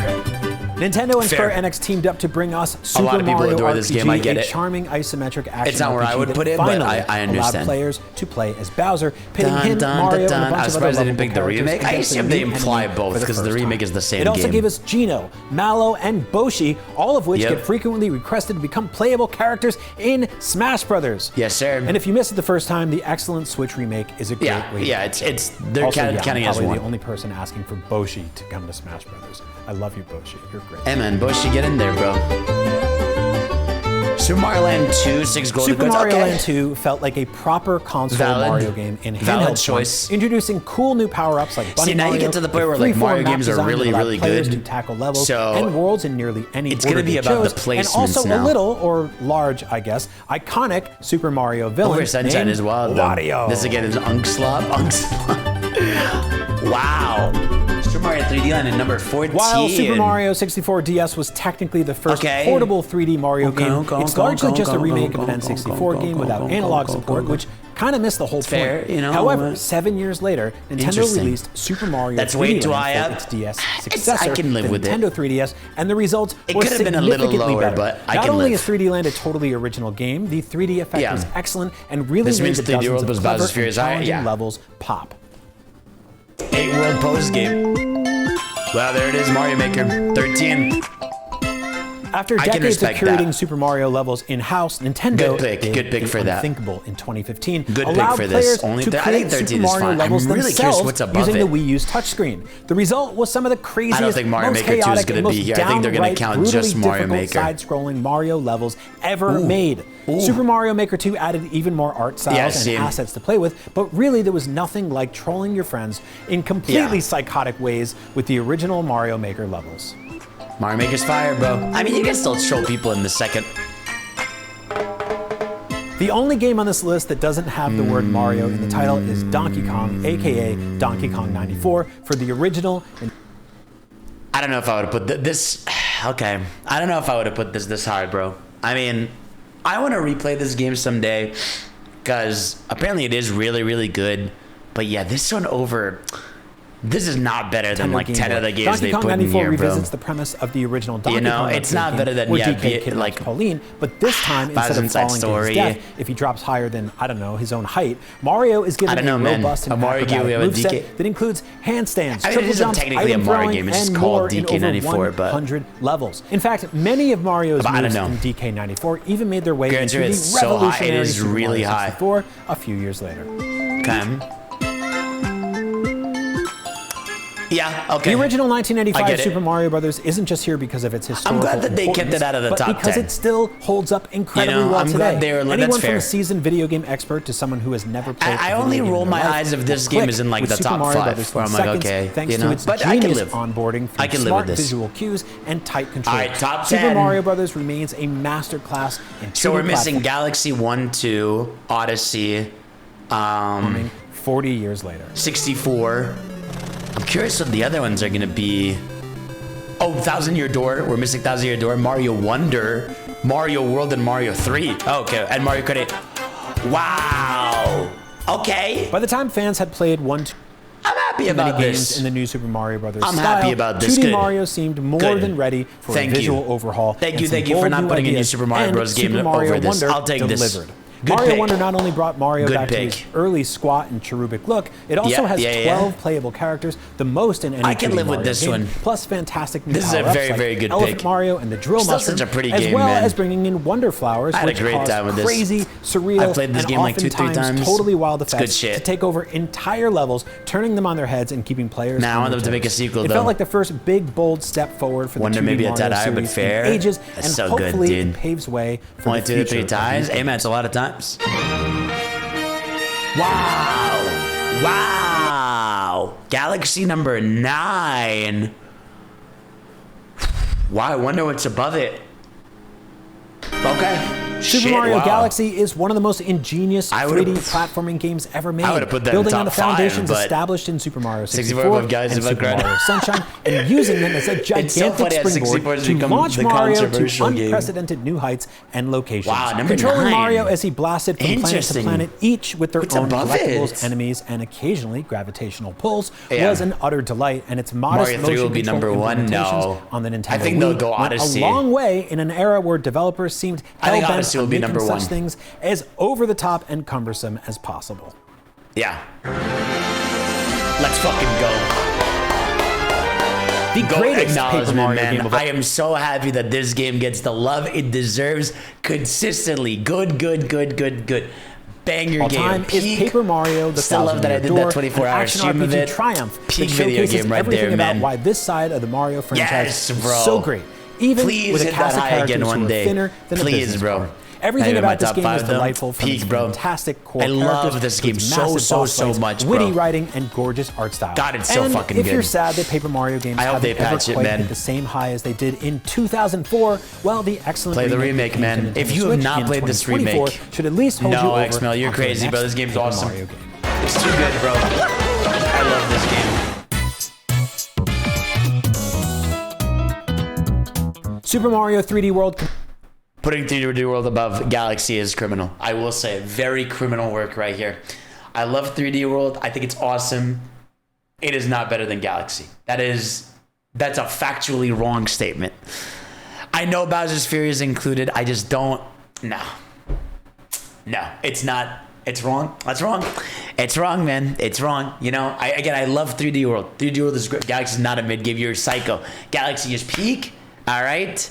[SPEAKER 2] Nintendo and
[SPEAKER 1] Fair.
[SPEAKER 2] Square Enix teamed up to bring us Super
[SPEAKER 1] lot of people
[SPEAKER 2] Mario
[SPEAKER 1] adore
[SPEAKER 2] RPG,
[SPEAKER 1] this game, I get
[SPEAKER 2] a
[SPEAKER 1] it.
[SPEAKER 2] charming isometric action
[SPEAKER 1] It's not where I
[SPEAKER 2] RPG
[SPEAKER 1] would
[SPEAKER 2] that
[SPEAKER 1] put it, but
[SPEAKER 2] finally
[SPEAKER 1] I
[SPEAKER 2] allowed
[SPEAKER 1] understand.
[SPEAKER 2] players to play as Bowser, pitting
[SPEAKER 1] Dun,
[SPEAKER 2] him,
[SPEAKER 1] dun,
[SPEAKER 2] Mario,
[SPEAKER 1] dun,
[SPEAKER 2] and a
[SPEAKER 1] dun.
[SPEAKER 2] bunch
[SPEAKER 1] I
[SPEAKER 2] of
[SPEAKER 1] was
[SPEAKER 2] other
[SPEAKER 1] surprised they didn't
[SPEAKER 2] lovable
[SPEAKER 1] pick the
[SPEAKER 2] characters
[SPEAKER 1] remake. I
[SPEAKER 2] against a
[SPEAKER 1] assume they
[SPEAKER 2] new
[SPEAKER 1] imply
[SPEAKER 2] enemy
[SPEAKER 1] both,
[SPEAKER 2] for the
[SPEAKER 1] 'cause the
[SPEAKER 2] first
[SPEAKER 1] remake
[SPEAKER 2] time.
[SPEAKER 1] is the same
[SPEAKER 2] It also
[SPEAKER 1] game.
[SPEAKER 2] gave us Geno, Mallow, and Boshi, all of which
[SPEAKER 1] Yep.
[SPEAKER 2] get frequently requested to become playable characters in Smash Brothers.
[SPEAKER 1] Yes, sir.
[SPEAKER 2] And if you missed it the first time, the excellent Switch remake is a great
[SPEAKER 1] Yeah,
[SPEAKER 2] way.
[SPEAKER 1] yeah.
[SPEAKER 2] to
[SPEAKER 1] It's they're
[SPEAKER 2] also,
[SPEAKER 1] counting
[SPEAKER 2] I'm
[SPEAKER 1] as
[SPEAKER 2] probably
[SPEAKER 1] one.
[SPEAKER 2] the only person asking for Boshi to come to Smash Brothers. I love you, Boshi. You're great.
[SPEAKER 1] Hey man, Bush, you get in there, bro. Super Mario Land 2, 6 gold
[SPEAKER 2] Super
[SPEAKER 1] goods.
[SPEAKER 2] Mario
[SPEAKER 1] Okay.
[SPEAKER 2] Land 2 felt like a proper console
[SPEAKER 1] Valid.
[SPEAKER 2] Mario game in
[SPEAKER 1] Valid
[SPEAKER 2] handheld
[SPEAKER 1] choice.
[SPEAKER 2] form, introducing cool new power-ups like Bunny
[SPEAKER 1] See, now you
[SPEAKER 2] Mario,
[SPEAKER 1] get to the point
[SPEAKER 2] a
[SPEAKER 1] where, like,
[SPEAKER 2] freeform
[SPEAKER 1] Mario
[SPEAKER 2] map
[SPEAKER 1] games are
[SPEAKER 2] design that
[SPEAKER 1] really,
[SPEAKER 2] allowed
[SPEAKER 1] really
[SPEAKER 2] players
[SPEAKER 1] good.
[SPEAKER 2] to tackle levels
[SPEAKER 1] So,
[SPEAKER 2] and worlds in nearly any
[SPEAKER 1] it's
[SPEAKER 2] order
[SPEAKER 1] gonna be
[SPEAKER 2] they
[SPEAKER 1] about the
[SPEAKER 2] chose,
[SPEAKER 1] placements
[SPEAKER 2] and also
[SPEAKER 1] now.
[SPEAKER 2] a little, or large, I guess, iconic Super Mario villain
[SPEAKER 1] Over Sunshine
[SPEAKER 2] named
[SPEAKER 1] as well, though.
[SPEAKER 2] Wario.
[SPEAKER 1] This again is Unkslop. Wow. Super Mario 3D Land at number 14.
[SPEAKER 2] While Super Mario 64 DS was technically the first
[SPEAKER 1] Okay.
[SPEAKER 2] portable 3D Mario
[SPEAKER 1] Okay,
[SPEAKER 2] game,
[SPEAKER 1] okay,
[SPEAKER 2] it's
[SPEAKER 1] okay,
[SPEAKER 2] largely
[SPEAKER 1] okay,
[SPEAKER 2] just a
[SPEAKER 1] okay,
[SPEAKER 2] remake
[SPEAKER 1] okay,
[SPEAKER 2] of an
[SPEAKER 1] okay,
[SPEAKER 2] N64
[SPEAKER 1] okay,
[SPEAKER 2] game without
[SPEAKER 1] okay,
[SPEAKER 2] analog
[SPEAKER 1] okay,
[SPEAKER 2] support,
[SPEAKER 1] okay.
[SPEAKER 2] which kind of missed the whole point.
[SPEAKER 1] fair, you know,
[SPEAKER 2] However,
[SPEAKER 1] but-
[SPEAKER 2] 7 years later, Nintendo
[SPEAKER 1] Interesting.
[SPEAKER 2] released Super Mario
[SPEAKER 1] That's
[SPEAKER 2] 3D
[SPEAKER 1] way too
[SPEAKER 2] Land
[SPEAKER 1] high
[SPEAKER 2] for
[SPEAKER 1] up.
[SPEAKER 2] its DS
[SPEAKER 1] I
[SPEAKER 2] successor,
[SPEAKER 1] can live
[SPEAKER 2] the
[SPEAKER 1] with it.
[SPEAKER 2] Nintendo 3DS, and the results
[SPEAKER 1] It
[SPEAKER 2] were
[SPEAKER 1] could have been a little
[SPEAKER 2] significantly
[SPEAKER 1] lower,
[SPEAKER 2] better.
[SPEAKER 1] but I
[SPEAKER 2] Not
[SPEAKER 1] can
[SPEAKER 2] only
[SPEAKER 1] live.
[SPEAKER 2] is 3D Land a totally original game, the 3D effect
[SPEAKER 1] Yeah.
[SPEAKER 2] was excellent and really
[SPEAKER 1] This
[SPEAKER 2] made
[SPEAKER 1] means
[SPEAKER 2] the
[SPEAKER 1] 3D
[SPEAKER 2] dozens
[SPEAKER 1] World
[SPEAKER 2] of
[SPEAKER 1] was
[SPEAKER 2] clever
[SPEAKER 1] Bowser's
[SPEAKER 2] and
[SPEAKER 1] Furious, right?
[SPEAKER 2] challenging
[SPEAKER 1] Yeah.
[SPEAKER 2] levels pop.
[SPEAKER 1] 8 world pose game. Well, there it is, Mario Maker 13.
[SPEAKER 2] After
[SPEAKER 1] I can
[SPEAKER 2] decades of
[SPEAKER 1] respect
[SPEAKER 2] curating
[SPEAKER 1] that.
[SPEAKER 2] Super Mario levels in-house, Nintendo
[SPEAKER 1] Good pick
[SPEAKER 2] the
[SPEAKER 1] for that.
[SPEAKER 2] unthinkable in 2015.
[SPEAKER 1] Good pick
[SPEAKER 2] allowed
[SPEAKER 1] for this.
[SPEAKER 2] players
[SPEAKER 1] Only
[SPEAKER 2] to
[SPEAKER 1] I
[SPEAKER 2] create
[SPEAKER 1] think 13
[SPEAKER 2] Super
[SPEAKER 1] is
[SPEAKER 2] Mario
[SPEAKER 1] fine.
[SPEAKER 2] levels
[SPEAKER 1] I'm really curious
[SPEAKER 2] themselves
[SPEAKER 1] what's above
[SPEAKER 2] using
[SPEAKER 1] it.
[SPEAKER 2] the Wii U's touchscreen. The result was some of the craziest,
[SPEAKER 1] think Mario
[SPEAKER 2] most
[SPEAKER 1] Maker 2 is
[SPEAKER 2] chaotic,
[SPEAKER 1] gonna
[SPEAKER 2] and most
[SPEAKER 1] be here. I think they're gonna
[SPEAKER 2] downright
[SPEAKER 1] count
[SPEAKER 2] brutally
[SPEAKER 1] just Mario
[SPEAKER 2] difficult
[SPEAKER 1] Maker.
[SPEAKER 2] side-scrolling Mario levels ever made. Super Mario Maker 2 added even more art styles
[SPEAKER 1] Yeah,
[SPEAKER 2] and
[SPEAKER 1] same.
[SPEAKER 2] assets to play with, but really there was nothing like trolling your friends in completely
[SPEAKER 1] Yeah.
[SPEAKER 2] psychotic ways with the original Mario Maker levels.
[SPEAKER 1] Mario Maker's fire, bro. I mean, you can still troll people in the second.
[SPEAKER 2] The only game on this list that doesn't have the word Mario in the title is Donkey Kong, aka Donkey Kong 94, for the original.
[SPEAKER 1] I don't know if I would have put this. Okay. I don't know if I would have put this high, bro. I mean, I want to replay this game someday because apparently it is really, really good. But yeah, this one over. This is not better than like 10 of the games
[SPEAKER 2] Donkey
[SPEAKER 1] they
[SPEAKER 2] Kong
[SPEAKER 1] put in
[SPEAKER 2] 94
[SPEAKER 1] here, bro.
[SPEAKER 2] revisits the premise of the original Donkey
[SPEAKER 1] You know,
[SPEAKER 2] Kong.
[SPEAKER 1] it's not better than,
[SPEAKER 2] where
[SPEAKER 1] yeah,
[SPEAKER 2] DK
[SPEAKER 1] be-
[SPEAKER 2] kidnaps
[SPEAKER 1] like,
[SPEAKER 2] Pauline, but this time instead
[SPEAKER 1] Bowser's
[SPEAKER 2] of
[SPEAKER 1] Inside
[SPEAKER 2] falling to
[SPEAKER 1] Story.
[SPEAKER 2] his death, if he drops higher than I don't know his own height, Mario is given
[SPEAKER 1] I don't know,
[SPEAKER 2] a
[SPEAKER 1] man.
[SPEAKER 2] robust and
[SPEAKER 1] A Mario game,
[SPEAKER 2] acrobatic
[SPEAKER 1] we have a
[SPEAKER 2] moveset
[SPEAKER 1] DK.
[SPEAKER 2] that includes handstands,
[SPEAKER 1] I mean, it
[SPEAKER 2] triple
[SPEAKER 1] isn't
[SPEAKER 2] jumps,
[SPEAKER 1] technically a
[SPEAKER 2] item
[SPEAKER 1] Mario
[SPEAKER 2] throwing,
[SPEAKER 1] game, it's just
[SPEAKER 2] and
[SPEAKER 1] called
[SPEAKER 2] more in
[SPEAKER 1] DK94,
[SPEAKER 2] over
[SPEAKER 1] but-
[SPEAKER 2] 100 levels. In fact, many of Mario's
[SPEAKER 1] But I
[SPEAKER 2] moves
[SPEAKER 1] don't know.
[SPEAKER 2] in DK94 even made their way
[SPEAKER 1] Granted,
[SPEAKER 2] into the
[SPEAKER 1] it's so high, it
[SPEAKER 2] revolutionary
[SPEAKER 1] is
[SPEAKER 2] Super
[SPEAKER 1] really
[SPEAKER 2] Mario
[SPEAKER 1] high.
[SPEAKER 2] 64 a few years later.
[SPEAKER 1] Okay. Yeah, okay.
[SPEAKER 2] The original
[SPEAKER 1] I
[SPEAKER 2] 1995
[SPEAKER 1] get it.
[SPEAKER 2] Super Mario Brothers isn't just here because of its historical
[SPEAKER 1] I'm glad that they kept
[SPEAKER 2] importance,
[SPEAKER 1] it out of the
[SPEAKER 2] but
[SPEAKER 1] top
[SPEAKER 2] because
[SPEAKER 1] 10.
[SPEAKER 2] it still holds up incredibly well
[SPEAKER 1] I'm
[SPEAKER 2] today.
[SPEAKER 1] glad they were.
[SPEAKER 2] Anyone
[SPEAKER 1] That's
[SPEAKER 2] from
[SPEAKER 1] fair.
[SPEAKER 2] a seasoned video game expert to someone who has never played.
[SPEAKER 1] I
[SPEAKER 2] a video
[SPEAKER 1] only
[SPEAKER 2] game in
[SPEAKER 1] roll
[SPEAKER 2] their
[SPEAKER 1] my
[SPEAKER 2] life
[SPEAKER 1] eyes if this
[SPEAKER 2] will
[SPEAKER 1] game
[SPEAKER 2] click
[SPEAKER 1] is in like
[SPEAKER 2] with
[SPEAKER 1] the
[SPEAKER 2] Super
[SPEAKER 1] top
[SPEAKER 2] Mario
[SPEAKER 1] 5,
[SPEAKER 2] Brothers
[SPEAKER 1] where
[SPEAKER 2] in
[SPEAKER 1] I'm like,
[SPEAKER 2] seconds,
[SPEAKER 1] okay,
[SPEAKER 2] thanks
[SPEAKER 1] you
[SPEAKER 2] to
[SPEAKER 1] know.
[SPEAKER 2] its
[SPEAKER 1] But I can
[SPEAKER 2] genius
[SPEAKER 1] live.
[SPEAKER 2] onboarding
[SPEAKER 1] I
[SPEAKER 2] through
[SPEAKER 1] can live
[SPEAKER 2] smart
[SPEAKER 1] with this.
[SPEAKER 2] visual cues and tight control.
[SPEAKER 1] All right, top
[SPEAKER 2] Super
[SPEAKER 1] 10.
[SPEAKER 2] Mario Brothers remains a masterclass in
[SPEAKER 1] So we're
[SPEAKER 2] 2D
[SPEAKER 1] missing
[SPEAKER 2] platforming
[SPEAKER 1] Galaxy 1, 2, Odyssey,
[SPEAKER 2] 40 years later.
[SPEAKER 1] 64. I'm curious what the other ones are gonna be. Oh, Thousand Year Door. We're missing Thousand Year Door. Mario Wonder, Mario World, and Mario 3. Oh, okay, and Mario Kart 8. Wow. Okay.
[SPEAKER 2] By the time fans had played one,
[SPEAKER 1] I'm happy
[SPEAKER 2] many
[SPEAKER 1] about
[SPEAKER 2] games
[SPEAKER 1] this.
[SPEAKER 2] in the new Super Mario Brothers
[SPEAKER 1] I'm
[SPEAKER 2] style,
[SPEAKER 1] happy about this.
[SPEAKER 2] 2D
[SPEAKER 1] Good.
[SPEAKER 2] Mario seemed more
[SPEAKER 1] Good.
[SPEAKER 2] than ready for
[SPEAKER 1] Thank
[SPEAKER 2] a visual
[SPEAKER 1] you.
[SPEAKER 2] overhaul.
[SPEAKER 1] Thank
[SPEAKER 2] and
[SPEAKER 1] you,
[SPEAKER 2] some
[SPEAKER 1] thank you for
[SPEAKER 2] bold
[SPEAKER 1] not
[SPEAKER 2] new
[SPEAKER 1] putting a new
[SPEAKER 2] ideas,
[SPEAKER 1] Super Mario
[SPEAKER 2] and
[SPEAKER 1] Bros. game
[SPEAKER 2] Super Mario
[SPEAKER 1] over this.
[SPEAKER 2] Wonder
[SPEAKER 1] I'll take this.
[SPEAKER 2] delivered.
[SPEAKER 1] Good
[SPEAKER 2] Mario
[SPEAKER 1] pick.
[SPEAKER 2] Wonder not only brought Mario
[SPEAKER 1] Good
[SPEAKER 2] back to
[SPEAKER 1] pick.
[SPEAKER 2] his early squat and cherubic look, it also has 12 playable characters, the most in any
[SPEAKER 1] I can
[SPEAKER 2] 2D
[SPEAKER 1] live with
[SPEAKER 2] Mario
[SPEAKER 1] this
[SPEAKER 2] game,
[SPEAKER 1] one.
[SPEAKER 2] plus fantastic new
[SPEAKER 1] This is a
[SPEAKER 2] power-ups
[SPEAKER 1] very,
[SPEAKER 2] like
[SPEAKER 1] very good
[SPEAKER 2] Elephant
[SPEAKER 1] pick.
[SPEAKER 2] Mario and the Drill
[SPEAKER 1] Still
[SPEAKER 2] Mushroom,
[SPEAKER 1] such a pretty
[SPEAKER 2] as
[SPEAKER 1] game,
[SPEAKER 2] well
[SPEAKER 1] man.
[SPEAKER 2] as bringing in Wonder Flowers,
[SPEAKER 1] I had a
[SPEAKER 2] which
[SPEAKER 1] great
[SPEAKER 2] cause
[SPEAKER 1] time with this.
[SPEAKER 2] crazy, surreal,
[SPEAKER 1] I played this
[SPEAKER 2] and
[SPEAKER 1] game like 2-3
[SPEAKER 2] oftentimes
[SPEAKER 1] times.
[SPEAKER 2] totally wild
[SPEAKER 1] It's good
[SPEAKER 2] effects
[SPEAKER 1] shit.
[SPEAKER 2] to take over entire levels, turning them on their heads and keeping players.
[SPEAKER 1] Now I
[SPEAKER 2] on
[SPEAKER 1] want
[SPEAKER 2] their
[SPEAKER 1] them to make a
[SPEAKER 2] toes.
[SPEAKER 1] sequel,
[SPEAKER 2] It
[SPEAKER 1] though.
[SPEAKER 2] felt like the first big, bold step forward for
[SPEAKER 1] Wonder
[SPEAKER 2] the 2D
[SPEAKER 1] maybe a
[SPEAKER 2] Mario
[SPEAKER 1] tad higher, but
[SPEAKER 2] series
[SPEAKER 1] fair.
[SPEAKER 2] in ages,
[SPEAKER 1] That's
[SPEAKER 2] and
[SPEAKER 1] so good,
[SPEAKER 2] hopefully
[SPEAKER 1] dude.
[SPEAKER 2] it paves way for
[SPEAKER 1] Only
[SPEAKER 2] the
[SPEAKER 1] 2 to
[SPEAKER 2] future
[SPEAKER 1] 3
[SPEAKER 2] of
[SPEAKER 1] times.
[SPEAKER 2] these
[SPEAKER 1] Hey, man,
[SPEAKER 2] games.
[SPEAKER 1] it's a lot of times. Wow. Wow. Galaxy number 9. Wow, I wonder what's above it. Okay.
[SPEAKER 2] Super
[SPEAKER 1] Shit,
[SPEAKER 2] Mario
[SPEAKER 1] wow.
[SPEAKER 2] Galaxy is one of the most ingenious
[SPEAKER 1] I would've-
[SPEAKER 2] 3D platforming games ever made.
[SPEAKER 1] would've put that in
[SPEAKER 2] building on
[SPEAKER 1] top
[SPEAKER 2] the foundations
[SPEAKER 1] 5, but
[SPEAKER 2] established in Super Mario
[SPEAKER 1] 64
[SPEAKER 2] 64
[SPEAKER 1] above Galaxy
[SPEAKER 2] and
[SPEAKER 1] above
[SPEAKER 2] Super
[SPEAKER 1] Granite.
[SPEAKER 2] Mario Sunshine, and using them as a
[SPEAKER 1] It's so
[SPEAKER 2] gigantic
[SPEAKER 1] funny how 64
[SPEAKER 2] springboard
[SPEAKER 1] has
[SPEAKER 2] to
[SPEAKER 1] become
[SPEAKER 2] launch
[SPEAKER 1] the
[SPEAKER 2] Mario to
[SPEAKER 1] controversial game.
[SPEAKER 2] unprecedented new heights and locations.
[SPEAKER 1] Wow, number
[SPEAKER 2] Controlling
[SPEAKER 1] 9.
[SPEAKER 2] Mario as he blasted from planet to
[SPEAKER 1] Interesting.
[SPEAKER 2] planet, each with their
[SPEAKER 1] What's
[SPEAKER 2] own
[SPEAKER 1] above
[SPEAKER 2] collectibles,
[SPEAKER 1] it?
[SPEAKER 2] enemies, and occasionally gravitational pulls,
[SPEAKER 1] Yeah.
[SPEAKER 2] was an utter delight. And its modest
[SPEAKER 1] Mario 3 will
[SPEAKER 2] motion
[SPEAKER 1] be
[SPEAKER 2] control
[SPEAKER 1] number 1?
[SPEAKER 2] implementations
[SPEAKER 1] No.
[SPEAKER 2] on the Nintendo
[SPEAKER 1] I think they'll
[SPEAKER 2] Wii
[SPEAKER 1] go
[SPEAKER 2] went
[SPEAKER 1] Odyssey.
[SPEAKER 2] a long way in an era where developers seemed
[SPEAKER 1] I think
[SPEAKER 2] hell-bent
[SPEAKER 1] Odyssey will
[SPEAKER 2] on
[SPEAKER 1] be
[SPEAKER 2] making
[SPEAKER 1] number
[SPEAKER 2] such
[SPEAKER 1] 1.
[SPEAKER 2] things as over the top and cumbersome as possible.
[SPEAKER 1] Yeah. Let's fucking go.
[SPEAKER 2] The
[SPEAKER 1] Go
[SPEAKER 2] greatest Paper
[SPEAKER 1] acknowledgement,
[SPEAKER 2] Mario
[SPEAKER 1] man.
[SPEAKER 2] game of all.
[SPEAKER 1] I am so happy that this game gets the love it deserves consistently. Good. Banger
[SPEAKER 2] All
[SPEAKER 1] game.
[SPEAKER 2] time is
[SPEAKER 1] Peak.
[SPEAKER 2] Paper Mario: The
[SPEAKER 1] Still love
[SPEAKER 2] Thousand
[SPEAKER 1] that I
[SPEAKER 2] Year
[SPEAKER 1] did
[SPEAKER 2] Door,
[SPEAKER 1] that 24-hour
[SPEAKER 2] an action
[SPEAKER 1] stream of
[SPEAKER 2] RPG
[SPEAKER 1] it.
[SPEAKER 2] triumph
[SPEAKER 1] Peak
[SPEAKER 2] that
[SPEAKER 1] video
[SPEAKER 2] showcases
[SPEAKER 1] game right
[SPEAKER 2] everything
[SPEAKER 1] there,
[SPEAKER 2] about
[SPEAKER 1] man.
[SPEAKER 2] why this side of the Mario franchise
[SPEAKER 1] Yes,
[SPEAKER 2] is
[SPEAKER 1] bro.
[SPEAKER 2] so great. Even
[SPEAKER 1] Please
[SPEAKER 2] with a
[SPEAKER 1] hit
[SPEAKER 2] cast
[SPEAKER 1] that
[SPEAKER 2] of
[SPEAKER 1] high
[SPEAKER 2] characters
[SPEAKER 1] again one
[SPEAKER 2] who are
[SPEAKER 1] day.
[SPEAKER 2] thinner than a
[SPEAKER 1] Please,
[SPEAKER 2] business
[SPEAKER 1] bro.
[SPEAKER 2] card. Everything
[SPEAKER 1] Not even my
[SPEAKER 2] about this
[SPEAKER 1] top
[SPEAKER 2] game
[SPEAKER 1] 5,
[SPEAKER 2] is
[SPEAKER 1] though.
[SPEAKER 2] delightful, from
[SPEAKER 1] Peak,
[SPEAKER 2] its
[SPEAKER 1] bro.
[SPEAKER 2] fantastic core
[SPEAKER 1] I love
[SPEAKER 2] characters
[SPEAKER 1] this
[SPEAKER 2] to
[SPEAKER 1] game
[SPEAKER 2] its
[SPEAKER 1] so,
[SPEAKER 2] massive
[SPEAKER 1] so,
[SPEAKER 2] boss
[SPEAKER 1] so
[SPEAKER 2] fights,
[SPEAKER 1] much,
[SPEAKER 2] witty
[SPEAKER 1] bro.
[SPEAKER 2] writing, and gorgeous art style.
[SPEAKER 1] God, it's so
[SPEAKER 2] and
[SPEAKER 1] fucking
[SPEAKER 2] if
[SPEAKER 1] good.
[SPEAKER 2] you're sad that Paper Mario games
[SPEAKER 1] I hope
[SPEAKER 2] haven't
[SPEAKER 1] they
[SPEAKER 2] ever
[SPEAKER 1] patch it,
[SPEAKER 2] quite
[SPEAKER 1] man.
[SPEAKER 2] hit the same high as they did in 2004, well, the excellent
[SPEAKER 1] Play the remake,
[SPEAKER 2] came
[SPEAKER 1] man.
[SPEAKER 2] to
[SPEAKER 1] If
[SPEAKER 2] Nintendo
[SPEAKER 1] you have
[SPEAKER 2] Switch
[SPEAKER 1] not
[SPEAKER 2] in
[SPEAKER 1] played this
[SPEAKER 2] 2024
[SPEAKER 1] remake,
[SPEAKER 2] should at least hold you
[SPEAKER 1] no,
[SPEAKER 2] over
[SPEAKER 1] XML, you're
[SPEAKER 2] onto the
[SPEAKER 1] crazy,
[SPEAKER 2] next
[SPEAKER 1] bro. This game's
[SPEAKER 2] Paper
[SPEAKER 1] awesome.
[SPEAKER 2] Mario game.
[SPEAKER 1] It's too good, bro. I love this game.
[SPEAKER 2] Super Mario 3D World.
[SPEAKER 1] Putting 3D World above Galaxy is criminal. I will say, very criminal work right here. I love 3D World. I think it's awesome. It is not better than Galaxy. That's a factually wrong statement. I know Bowser's Fury is included. I just don't. No, it's not. It's wrong. That's wrong. It's wrong, man. It's wrong. You know, I love 3D World. 3D World is great. Galaxy is not a mid-game. You're psycho. Galaxy is peak. All right.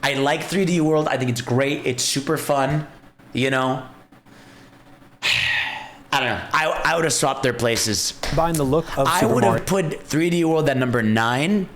[SPEAKER 1] I like 3D World. I think it's great. It's super fun. You know, I don't know. I would have swapped their places.
[SPEAKER 2] Combine the look of
[SPEAKER 1] I
[SPEAKER 2] Super
[SPEAKER 1] would
[SPEAKER 2] Mario.
[SPEAKER 1] have put 3D World at number 9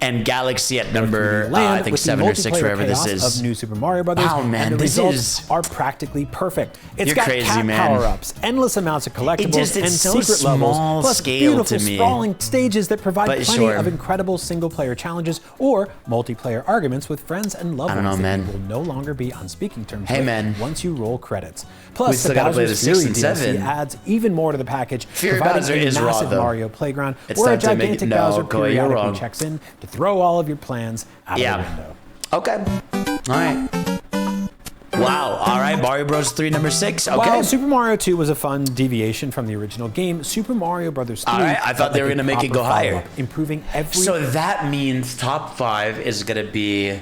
[SPEAKER 1] and Galaxy at number,
[SPEAKER 2] Land
[SPEAKER 1] I think
[SPEAKER 2] with the
[SPEAKER 1] 7 or 6,
[SPEAKER 2] multiplayer
[SPEAKER 1] wherever this
[SPEAKER 2] chaos
[SPEAKER 1] is.
[SPEAKER 2] of New Super Mario Brothers.
[SPEAKER 1] Wow, man,
[SPEAKER 2] and the
[SPEAKER 1] this
[SPEAKER 2] results
[SPEAKER 1] is-
[SPEAKER 2] are practically perfect. It's
[SPEAKER 1] You're
[SPEAKER 2] got
[SPEAKER 1] crazy,
[SPEAKER 2] cat
[SPEAKER 1] man.
[SPEAKER 2] power-ups, endless amounts of collectibles,
[SPEAKER 1] It's
[SPEAKER 2] and
[SPEAKER 1] so
[SPEAKER 2] secret levels,
[SPEAKER 1] small
[SPEAKER 2] plus
[SPEAKER 1] scale
[SPEAKER 2] beautiful,
[SPEAKER 1] to me.
[SPEAKER 2] sprawling stages that provide
[SPEAKER 1] But
[SPEAKER 2] plenty
[SPEAKER 1] sure.
[SPEAKER 2] of incredible single-player challenges or multiplayer arguments with friends and loved
[SPEAKER 1] I don't
[SPEAKER 2] ones
[SPEAKER 1] know,
[SPEAKER 2] that
[SPEAKER 1] man.
[SPEAKER 2] you will no longer be on speaking terms
[SPEAKER 1] Hey,
[SPEAKER 2] with
[SPEAKER 1] man.
[SPEAKER 2] once you roll credits.
[SPEAKER 1] We
[SPEAKER 2] Plus,
[SPEAKER 1] still
[SPEAKER 2] the
[SPEAKER 1] gotta play
[SPEAKER 2] Bowser's
[SPEAKER 1] the 6
[SPEAKER 2] Fury
[SPEAKER 1] and
[SPEAKER 2] DLC
[SPEAKER 1] 7.
[SPEAKER 2] adds even more to the package,
[SPEAKER 1] Fury
[SPEAKER 2] providing
[SPEAKER 1] Bowser
[SPEAKER 2] a
[SPEAKER 1] is raw,
[SPEAKER 2] massive
[SPEAKER 1] though.
[SPEAKER 2] Mario playground
[SPEAKER 1] It's
[SPEAKER 2] where a
[SPEAKER 1] time to make it-
[SPEAKER 2] gigantic
[SPEAKER 1] no,
[SPEAKER 2] Bowser
[SPEAKER 1] Koi, you're
[SPEAKER 2] periodically
[SPEAKER 1] wrong.
[SPEAKER 2] checks in to throw all of your plans out
[SPEAKER 1] Yeah.
[SPEAKER 2] of the window.
[SPEAKER 1] Okay. All right. Wow. All right. Mario Bros. 3, number 6. Okay.
[SPEAKER 2] While Super Mario 2 was a fun deviation from the original game, Super Mario Bros. 3
[SPEAKER 1] All right, I thought
[SPEAKER 2] felt
[SPEAKER 1] they were
[SPEAKER 2] like a
[SPEAKER 1] gonna make it
[SPEAKER 2] proper
[SPEAKER 1] go higher.
[SPEAKER 2] follow-up, improving every.
[SPEAKER 1] So that means top 5 is going to be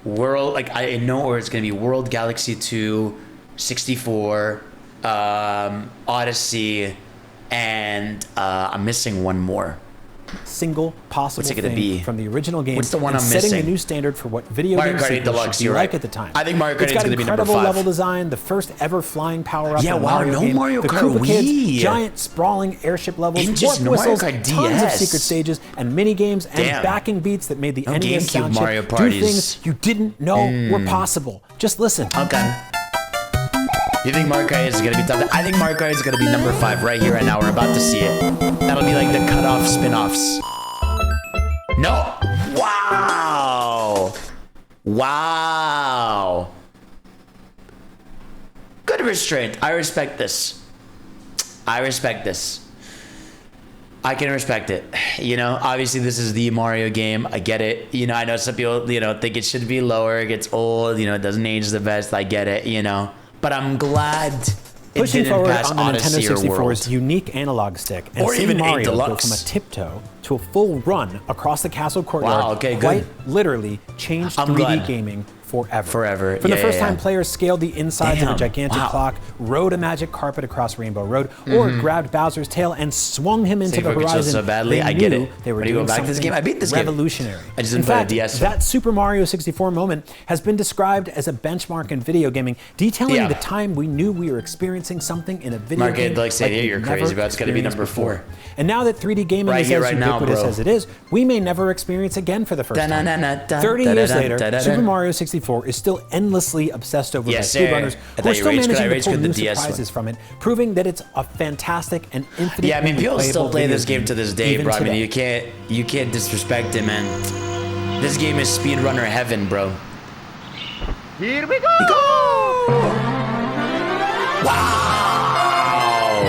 [SPEAKER 1] World, like I know where it's going to be World, Galaxy 2, 64, Odyssey, and I'm missing one more.
[SPEAKER 2] single possible
[SPEAKER 1] it gonna
[SPEAKER 2] thing
[SPEAKER 1] be?
[SPEAKER 2] from the original game.
[SPEAKER 1] What's the one
[SPEAKER 2] and
[SPEAKER 1] I'm
[SPEAKER 2] setting
[SPEAKER 1] missing?
[SPEAKER 2] a new standard for what video
[SPEAKER 1] Mario
[SPEAKER 2] game
[SPEAKER 1] Kart 8
[SPEAKER 2] sequels
[SPEAKER 1] Deluxe,
[SPEAKER 2] should be
[SPEAKER 1] you're
[SPEAKER 2] like
[SPEAKER 1] right.
[SPEAKER 2] at the time.
[SPEAKER 1] I think Mario Kart 8 is gonna be number
[SPEAKER 2] incredible
[SPEAKER 1] 5.
[SPEAKER 2] level design, the first ever flying power-up
[SPEAKER 1] Yeah,
[SPEAKER 2] in
[SPEAKER 1] wow,
[SPEAKER 2] Mario
[SPEAKER 1] no
[SPEAKER 2] game,
[SPEAKER 1] Mario
[SPEAKER 2] the
[SPEAKER 1] Kart
[SPEAKER 2] Koopa Kids,
[SPEAKER 1] Wii.
[SPEAKER 2] giant sprawling airship levels,
[SPEAKER 1] And just
[SPEAKER 2] warp
[SPEAKER 1] no Mario
[SPEAKER 2] whistles,
[SPEAKER 1] Kart
[SPEAKER 2] tons of
[SPEAKER 1] DS.
[SPEAKER 2] secret stages and mini games and
[SPEAKER 1] Damn.
[SPEAKER 2] backing beats that made the
[SPEAKER 1] No
[SPEAKER 2] NES
[SPEAKER 1] GameCube
[SPEAKER 2] sound
[SPEAKER 1] Mario
[SPEAKER 2] chip do
[SPEAKER 1] parties.
[SPEAKER 2] things you didn't know were possible. Just listen.
[SPEAKER 1] Okay. You think Mario Kart 8 is gonna be tough? I think Mario Kart 8 is gonna be number 5 right here, right now. We're about to see it. That'll be like the cutoff spin-offs. No. Wow. Wow. Good restraint. I respect this. I respect this. I can respect it. You know, obviously this is the Mario game. I get it. You know, I know some people, think it should be lower. It gets old. It doesn't age the best. I get it, But I'm glad it
[SPEAKER 2] Pushing
[SPEAKER 1] didn't
[SPEAKER 2] forward
[SPEAKER 1] pass
[SPEAKER 2] on the
[SPEAKER 1] Odyssey
[SPEAKER 2] Nintendo
[SPEAKER 1] or
[SPEAKER 2] 64's
[SPEAKER 1] World.
[SPEAKER 2] unique analog stick, and
[SPEAKER 1] Or
[SPEAKER 2] seeing
[SPEAKER 1] even 8
[SPEAKER 2] Mario go
[SPEAKER 1] Deluxe.
[SPEAKER 2] from a tiptoe to a full run across the castle courtyard,
[SPEAKER 1] Wow, okay,
[SPEAKER 2] quite
[SPEAKER 1] good.
[SPEAKER 2] literally changed
[SPEAKER 1] I'm
[SPEAKER 2] 3D
[SPEAKER 1] glad.
[SPEAKER 2] gaming forever.
[SPEAKER 1] Forever.
[SPEAKER 2] For the
[SPEAKER 1] Yeah,
[SPEAKER 2] first
[SPEAKER 1] yeah,
[SPEAKER 2] time,
[SPEAKER 1] yeah.
[SPEAKER 2] players scaled the insides of
[SPEAKER 1] Damn,
[SPEAKER 2] a gigantic
[SPEAKER 1] wow.
[SPEAKER 2] clock, rode a magic carpet across Rainbow Road, or grabbed Bowser's tail and swung him into
[SPEAKER 1] Save
[SPEAKER 2] the
[SPEAKER 1] for control
[SPEAKER 2] horizon.
[SPEAKER 1] so badly.
[SPEAKER 2] They
[SPEAKER 1] I get
[SPEAKER 2] knew
[SPEAKER 1] it.
[SPEAKER 2] They were
[SPEAKER 1] When you go
[SPEAKER 2] doing
[SPEAKER 1] back to this
[SPEAKER 2] something
[SPEAKER 1] game, I beat this game.
[SPEAKER 2] revolutionary.
[SPEAKER 1] I just
[SPEAKER 2] in
[SPEAKER 1] didn't play the
[SPEAKER 2] fact,
[SPEAKER 1] DS.
[SPEAKER 2] that Super Mario 64 moment has been described as a benchmark in video gaming, detailing
[SPEAKER 1] Yeah.
[SPEAKER 2] the time we knew we were experiencing something in a video
[SPEAKER 1] Mark,
[SPEAKER 2] game.
[SPEAKER 1] I'd say, yeah,
[SPEAKER 2] we've
[SPEAKER 1] you're
[SPEAKER 2] never
[SPEAKER 1] crazy, but it's gotta be
[SPEAKER 2] experienced
[SPEAKER 1] number
[SPEAKER 2] before.
[SPEAKER 1] 4.
[SPEAKER 2] And now that 3D gaming
[SPEAKER 1] Right
[SPEAKER 2] is
[SPEAKER 1] here,
[SPEAKER 2] as
[SPEAKER 1] right now,
[SPEAKER 2] ubiquitous
[SPEAKER 1] bro.
[SPEAKER 2] as it is, we may never experience again for the first time. 30 years later, Super Mario 64 is still endlessly obsessed over by
[SPEAKER 1] Yes, sir.
[SPEAKER 2] speedrunners
[SPEAKER 1] I
[SPEAKER 2] who
[SPEAKER 1] thought
[SPEAKER 2] are
[SPEAKER 1] you
[SPEAKER 2] still
[SPEAKER 1] rage quit. I
[SPEAKER 2] managing
[SPEAKER 1] rage
[SPEAKER 2] to pull
[SPEAKER 1] quit the
[SPEAKER 2] new
[SPEAKER 1] DS one.
[SPEAKER 2] surprises from it, proving that it's a fantastic and infinitely
[SPEAKER 1] Yeah, I mean, people still
[SPEAKER 2] replayable
[SPEAKER 1] play
[SPEAKER 2] video
[SPEAKER 1] this game to this day,
[SPEAKER 2] even
[SPEAKER 1] bro. I mean,
[SPEAKER 2] today.
[SPEAKER 1] you can't disrespect it, man. This game is speedrunner heaven, bro.
[SPEAKER 5] Here we go!
[SPEAKER 1] Wow!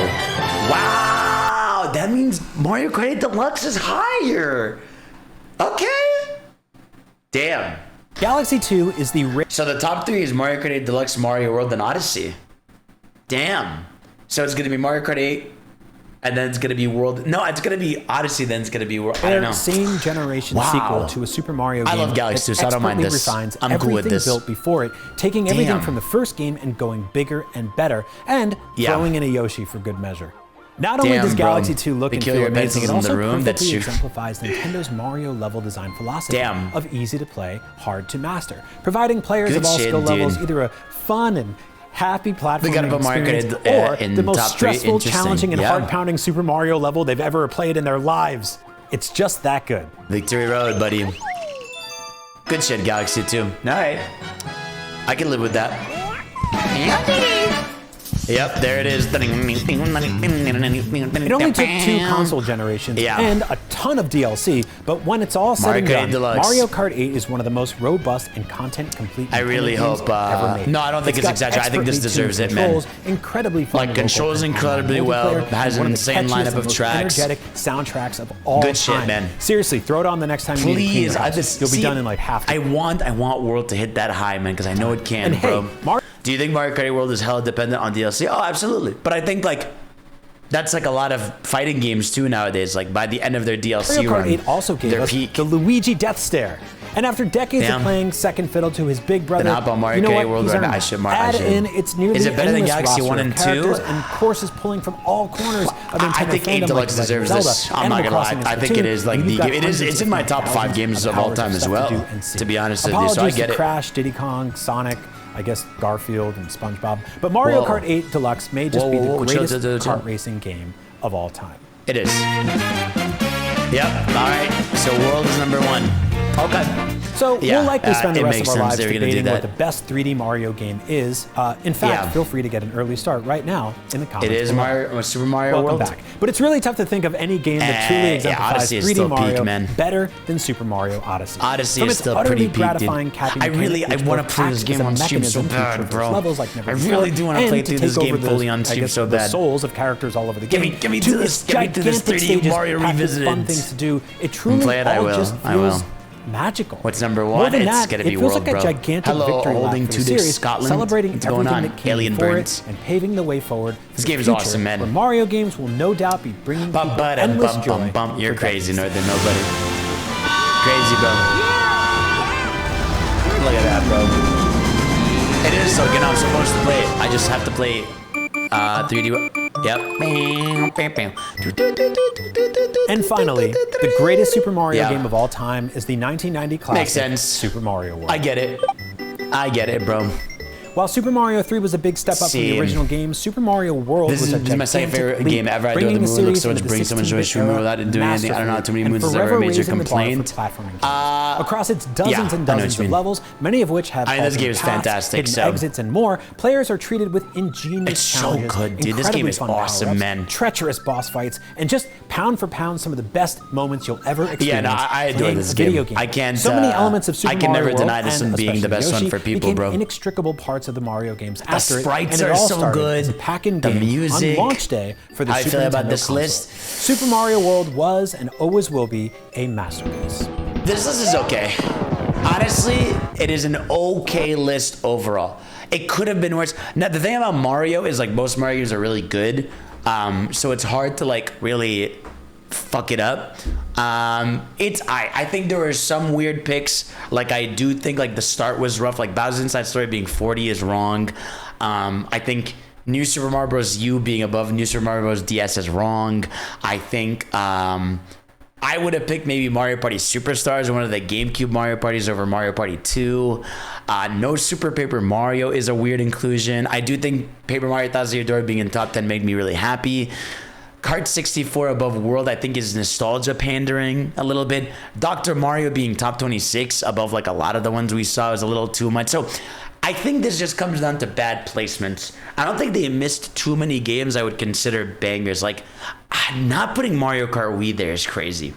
[SPEAKER 1] Wow! That means Mario Kart 8 Deluxe is higher. Okay. Damn.
[SPEAKER 2] Galaxy 2 is the
[SPEAKER 1] So the top 3 is Mario Kart 8 Deluxe, Mario World, and Odyssey. Damn. So it's gonna be Mario Kart 8, and then it's gonna be World. No, it's gonna be Odyssey. Then it's gonna be World. I don't know.
[SPEAKER 2] same generation
[SPEAKER 1] Wow.
[SPEAKER 2] sequel to a Super Mario game.
[SPEAKER 1] I love Galaxy
[SPEAKER 2] that
[SPEAKER 1] 2, so I don't mind
[SPEAKER 2] expertly
[SPEAKER 1] this.
[SPEAKER 2] refines
[SPEAKER 1] I'm cool with
[SPEAKER 2] everything
[SPEAKER 1] this.
[SPEAKER 2] built before it, taking everything
[SPEAKER 1] Damn.
[SPEAKER 2] from the first game and going bigger and better, and
[SPEAKER 1] Yeah.
[SPEAKER 2] throwing in a Yoshi for good measure. Not only
[SPEAKER 1] Damn,
[SPEAKER 2] does
[SPEAKER 1] bro.
[SPEAKER 2] Galaxy 2 look
[SPEAKER 1] They
[SPEAKER 2] and
[SPEAKER 1] kill
[SPEAKER 2] feel
[SPEAKER 1] your
[SPEAKER 2] amazing, it
[SPEAKER 1] pencils in
[SPEAKER 2] also
[SPEAKER 1] the room, that's
[SPEAKER 2] perfectly
[SPEAKER 1] you.
[SPEAKER 2] exemplifies Nintendo's Mario level design philosophy
[SPEAKER 1] Damn.
[SPEAKER 2] of easy to play, hard to master, providing players
[SPEAKER 1] Good
[SPEAKER 2] of all
[SPEAKER 1] shit,
[SPEAKER 2] skill levels
[SPEAKER 1] dude.
[SPEAKER 2] either a fun and happy platforming
[SPEAKER 1] gotta put Mario Kart
[SPEAKER 2] experience
[SPEAKER 1] in,
[SPEAKER 2] or
[SPEAKER 1] in
[SPEAKER 2] the most
[SPEAKER 1] top 3.
[SPEAKER 2] stressful,
[SPEAKER 1] Interesting.
[SPEAKER 2] challenging, and
[SPEAKER 1] Yeah.
[SPEAKER 2] heart-pounding Super Mario level they've ever played in their lives. It's just that good.
[SPEAKER 1] Victory Road, buddy. Good shit, Galaxy 2. All right. I can live with that. Yep, there it is.
[SPEAKER 2] It only took 2 console generations
[SPEAKER 1] Yeah.
[SPEAKER 2] and a ton of DLC, but when it's all said
[SPEAKER 1] Mario
[SPEAKER 2] and
[SPEAKER 1] Kart
[SPEAKER 2] done,
[SPEAKER 1] Deluxe.
[SPEAKER 2] Mario Kart 8 is one of the most robust and content-complete
[SPEAKER 1] I really
[SPEAKER 2] games
[SPEAKER 1] hope,
[SPEAKER 2] ever made.
[SPEAKER 1] no, I don't think it's
[SPEAKER 2] got
[SPEAKER 1] exaggerated. I think this
[SPEAKER 2] expertly tuned
[SPEAKER 1] deserves it, man.
[SPEAKER 2] controls, incredibly fun
[SPEAKER 1] Like,
[SPEAKER 2] vocal
[SPEAKER 1] controls
[SPEAKER 2] and
[SPEAKER 1] incredibly well,
[SPEAKER 2] multiplayer,
[SPEAKER 1] has
[SPEAKER 2] and one
[SPEAKER 1] an
[SPEAKER 2] of the
[SPEAKER 1] insane
[SPEAKER 2] catchiest
[SPEAKER 1] lineup
[SPEAKER 2] and
[SPEAKER 1] of
[SPEAKER 2] most
[SPEAKER 1] tracks.
[SPEAKER 2] energetic soundtracks of all
[SPEAKER 1] Good shit,
[SPEAKER 2] time.
[SPEAKER 1] man.
[SPEAKER 2] Seriously, throw it on the next time you need to clean
[SPEAKER 1] Please,
[SPEAKER 2] your
[SPEAKER 1] I
[SPEAKER 2] house.
[SPEAKER 1] just
[SPEAKER 2] You'll be
[SPEAKER 1] see,
[SPEAKER 2] done in like half the
[SPEAKER 1] I want World to hit that high, man, because I know it can,
[SPEAKER 2] And hey,
[SPEAKER 1] bro. Do you think Mario Kart 8 World is hella dependent on DLC? Oh, absolutely. But I think like that's like a lot of fighting games too nowadays. Like by the end of their DLC
[SPEAKER 2] Mario Kart
[SPEAKER 1] run,
[SPEAKER 2] 8 also gave
[SPEAKER 1] their
[SPEAKER 2] us
[SPEAKER 1] peak.
[SPEAKER 2] the Luigi Death Stare. And after decades
[SPEAKER 1] Damn.
[SPEAKER 2] of playing second fiddle to his big brother,
[SPEAKER 1] Then how about Mario
[SPEAKER 2] you know
[SPEAKER 1] Kart
[SPEAKER 2] what?
[SPEAKER 1] World
[SPEAKER 2] He's
[SPEAKER 1] right now?
[SPEAKER 2] earned
[SPEAKER 1] I
[SPEAKER 2] it.
[SPEAKER 1] should
[SPEAKER 2] Add in its nearly
[SPEAKER 1] Is it better than
[SPEAKER 2] endless
[SPEAKER 1] Galaxy
[SPEAKER 2] roster
[SPEAKER 1] 1
[SPEAKER 2] of
[SPEAKER 1] and 2?
[SPEAKER 2] characters and courses pulling from all corners of Nintendo
[SPEAKER 1] I think 8
[SPEAKER 2] fandom
[SPEAKER 1] Deluxe
[SPEAKER 2] like
[SPEAKER 1] deserves
[SPEAKER 2] Zelda,
[SPEAKER 1] this. I'm
[SPEAKER 2] Animal
[SPEAKER 1] not gonna lie.
[SPEAKER 2] Crossing,
[SPEAKER 1] I
[SPEAKER 2] and
[SPEAKER 1] think it
[SPEAKER 2] Splatoon.
[SPEAKER 1] is like
[SPEAKER 2] You've
[SPEAKER 1] the
[SPEAKER 2] got
[SPEAKER 1] it is.
[SPEAKER 2] hundreds
[SPEAKER 1] It's
[SPEAKER 2] if
[SPEAKER 1] in my
[SPEAKER 2] not
[SPEAKER 1] top 5
[SPEAKER 2] thousands
[SPEAKER 1] games of all
[SPEAKER 2] hours
[SPEAKER 1] time as
[SPEAKER 2] stuff
[SPEAKER 1] well.
[SPEAKER 2] to do and see.
[SPEAKER 1] To be honest with you, so I
[SPEAKER 2] Apologies
[SPEAKER 1] get
[SPEAKER 2] to
[SPEAKER 1] it.
[SPEAKER 2] Crash, Diddy Kong, Sonic, I guess Garfield and SpongeBob, but Mario
[SPEAKER 1] Whoa.
[SPEAKER 2] Kart 8 Deluxe may just be the
[SPEAKER 1] Whoa, chill,
[SPEAKER 2] greatest
[SPEAKER 1] chill, chill.
[SPEAKER 2] kart racing game of all time.
[SPEAKER 1] It is. Yep. All right. So World is number 1. Okay.
[SPEAKER 2] So
[SPEAKER 1] Yeah,
[SPEAKER 2] we'll likely spend the
[SPEAKER 1] it
[SPEAKER 2] rest
[SPEAKER 1] makes
[SPEAKER 2] of our
[SPEAKER 1] sense
[SPEAKER 2] lives
[SPEAKER 1] they were gonna do
[SPEAKER 2] debating what
[SPEAKER 1] that.
[SPEAKER 2] the best 3D Mario game is. In fact,
[SPEAKER 1] Yeah.
[SPEAKER 2] feel free to get an early start right now in the comments.
[SPEAKER 1] It is
[SPEAKER 2] below.
[SPEAKER 1] Super Mario
[SPEAKER 2] Welcome
[SPEAKER 1] World.
[SPEAKER 2] back. But it's really tough to think of any game that truly
[SPEAKER 1] Yeah,
[SPEAKER 2] exemplifies
[SPEAKER 1] Odyssey is
[SPEAKER 2] 3D
[SPEAKER 1] still peak,
[SPEAKER 2] Mario
[SPEAKER 1] man.
[SPEAKER 2] better than Super Mario Odyssey.
[SPEAKER 1] Odyssey
[SPEAKER 2] From
[SPEAKER 1] is
[SPEAKER 2] its
[SPEAKER 1] still
[SPEAKER 2] utterly
[SPEAKER 1] pretty peak, dude.
[SPEAKER 2] gratifying capping
[SPEAKER 1] I really-
[SPEAKER 2] mechanic,
[SPEAKER 1] I
[SPEAKER 2] which
[SPEAKER 1] wanna
[SPEAKER 2] both
[SPEAKER 1] play this
[SPEAKER 2] acts
[SPEAKER 1] game
[SPEAKER 2] as a
[SPEAKER 1] on Steam so
[SPEAKER 2] mechanism to
[SPEAKER 1] bad,
[SPEAKER 2] traverse
[SPEAKER 1] bro.
[SPEAKER 2] levels like never
[SPEAKER 1] I
[SPEAKER 2] before,
[SPEAKER 1] really do wanna
[SPEAKER 2] and
[SPEAKER 1] play
[SPEAKER 2] to
[SPEAKER 1] through
[SPEAKER 2] take
[SPEAKER 1] this game
[SPEAKER 2] over
[SPEAKER 1] fully
[SPEAKER 2] the,
[SPEAKER 1] on
[SPEAKER 2] I
[SPEAKER 1] Steam
[SPEAKER 2] guess,
[SPEAKER 1] so
[SPEAKER 2] the
[SPEAKER 1] bad.
[SPEAKER 2] souls of characters all over the game.
[SPEAKER 1] Give me
[SPEAKER 2] to
[SPEAKER 1] to
[SPEAKER 2] its
[SPEAKER 1] this- give me to this
[SPEAKER 2] gigantic
[SPEAKER 1] 3D
[SPEAKER 2] stages
[SPEAKER 1] Mario
[SPEAKER 2] packed with
[SPEAKER 1] Revisited.
[SPEAKER 2] fun things to do. It truly
[SPEAKER 1] Play it, I
[SPEAKER 2] all
[SPEAKER 1] will.
[SPEAKER 2] just
[SPEAKER 1] I will.
[SPEAKER 2] feels magical.
[SPEAKER 1] What's number
[SPEAKER 2] More
[SPEAKER 1] 1?
[SPEAKER 2] than
[SPEAKER 1] It's
[SPEAKER 2] that,
[SPEAKER 1] gonna
[SPEAKER 2] it
[SPEAKER 1] be
[SPEAKER 2] feels
[SPEAKER 1] World,
[SPEAKER 2] like a
[SPEAKER 1] bro.
[SPEAKER 2] gigantic
[SPEAKER 1] Hello,
[SPEAKER 2] victory lap
[SPEAKER 1] holding
[SPEAKER 2] for the
[SPEAKER 1] 2 dicks,
[SPEAKER 2] series,
[SPEAKER 1] Scotland.
[SPEAKER 2] celebrating
[SPEAKER 1] What's going
[SPEAKER 2] everything
[SPEAKER 1] on?
[SPEAKER 2] that came
[SPEAKER 1] Alien
[SPEAKER 2] before
[SPEAKER 1] birds.
[SPEAKER 2] it and paving the way forward. For
[SPEAKER 1] This
[SPEAKER 2] the
[SPEAKER 1] game is
[SPEAKER 2] future,
[SPEAKER 1] awesome, man.
[SPEAKER 2] Where Mario games will no doubt be bringing people endless joy.
[SPEAKER 1] You're
[SPEAKER 2] for
[SPEAKER 1] crazy,
[SPEAKER 2] decades.
[SPEAKER 1] Northern Nobody. Crazy, bro. Look at that, bro. It is so good. I'm supposed to play it. I just have to play it. 3D. Yep.
[SPEAKER 2] And finally, the greatest Super Mario
[SPEAKER 1] Yeah.
[SPEAKER 2] game of all time is the 1990 classic
[SPEAKER 1] Makes sense.
[SPEAKER 2] Super Mario World.
[SPEAKER 1] I get it. I get it, bro.
[SPEAKER 2] While Super Mario 3 was a big step up from the
[SPEAKER 1] Same.
[SPEAKER 2] original game, Super Mario World
[SPEAKER 1] This
[SPEAKER 2] was a
[SPEAKER 1] is my second
[SPEAKER 2] gigantic
[SPEAKER 1] favorite
[SPEAKER 2] leap,
[SPEAKER 1] game ever. I do
[SPEAKER 2] bringing
[SPEAKER 1] the
[SPEAKER 2] the
[SPEAKER 1] movie looks
[SPEAKER 2] series
[SPEAKER 1] so much,
[SPEAKER 2] into the
[SPEAKER 1] brings so much joy
[SPEAKER 2] 16-bit
[SPEAKER 1] to me
[SPEAKER 2] era
[SPEAKER 1] without doing anything. I don't know how too many movies has
[SPEAKER 2] and
[SPEAKER 1] ever
[SPEAKER 2] forever
[SPEAKER 1] made you
[SPEAKER 2] raising the bar for
[SPEAKER 1] complaint.
[SPEAKER 2] platforming games. Across its dozens and
[SPEAKER 1] I know what
[SPEAKER 2] dozens
[SPEAKER 1] you
[SPEAKER 2] of
[SPEAKER 1] mean.
[SPEAKER 2] levels, many of which have
[SPEAKER 1] I mean, this
[SPEAKER 2] alternate
[SPEAKER 1] game is
[SPEAKER 2] paths,
[SPEAKER 1] fantastic,
[SPEAKER 2] hidden
[SPEAKER 1] so-
[SPEAKER 2] exits, and more, players are treated with ingenious
[SPEAKER 1] It's so
[SPEAKER 2] challenges,
[SPEAKER 1] good, dude. This game
[SPEAKER 2] incredibly
[SPEAKER 1] is
[SPEAKER 2] fun
[SPEAKER 1] awesome,
[SPEAKER 2] power-ups,
[SPEAKER 1] man.
[SPEAKER 2] treacherous boss fights, and just pound for pound some of the best moments you'll ever experience.
[SPEAKER 1] Yeah, no, I adore
[SPEAKER 2] playing
[SPEAKER 1] this
[SPEAKER 2] a video
[SPEAKER 1] game. I can't,
[SPEAKER 2] So many elements of Super
[SPEAKER 1] I can
[SPEAKER 2] Mario
[SPEAKER 1] never
[SPEAKER 2] World
[SPEAKER 1] deny this
[SPEAKER 2] and
[SPEAKER 1] one being the
[SPEAKER 2] especially
[SPEAKER 1] best one
[SPEAKER 2] Yoshi
[SPEAKER 1] for people,
[SPEAKER 2] became
[SPEAKER 1] bro.
[SPEAKER 2] inextricable parts of the Mario games after it,
[SPEAKER 1] sprites
[SPEAKER 2] and it
[SPEAKER 1] are
[SPEAKER 2] all
[SPEAKER 1] so
[SPEAKER 2] started
[SPEAKER 1] good.
[SPEAKER 2] as a pack-in
[SPEAKER 1] The
[SPEAKER 2] game
[SPEAKER 1] music.
[SPEAKER 2] on launch day for the
[SPEAKER 1] How you
[SPEAKER 2] Super
[SPEAKER 1] feel about
[SPEAKER 2] Nintendo
[SPEAKER 1] this
[SPEAKER 2] console.
[SPEAKER 1] list?
[SPEAKER 2] Super Mario World was and always will be a masterpiece.
[SPEAKER 1] This list is okay. Honestly, it is an okay list overall. It could have been worse. Now, the thing about Mario is like most Mario games are really good. So it's hard to like really fuck it up. I think there were some weird picks. Like I do think like the start was rough. Like Bowser's Inside Story being 40 is wrong. I think New Super Mario Bros. U being above New Super Mario Bros. DS is wrong. I think I would have picked maybe Mario Party Superstars or one of the GameCube Mario Parties over Mario Party 2. No Super Paper Mario is a weird inclusion. I do think Paper Mario Thousand Year Door being in top 10 made me really happy. Kart 64 above World, I think, is nostalgia pandering a little bit. Dr. Mario being top 26 above like a lot of the ones we saw is a little too much. So I think this just comes down to bad placements. I don't think they missed too many games I would consider bangers. Like, not putting Mario Kart Wii there is crazy.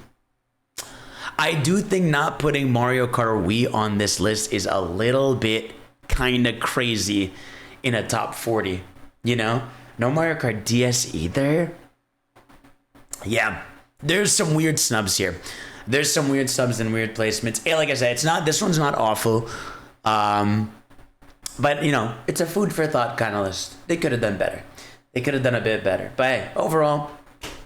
[SPEAKER 1] I do think not putting Mario Kart Wii on this list is a little bit kind of crazy in a top 40, you know? No Mario Kart DS either. Yeah, there's some weird snubs here. There's some weird snubs and weird placements. Hey, like I said, this one's not awful. But, you know, it's a food for thought kind of list. They could have done better. They could have done a bit better. But hey, overall,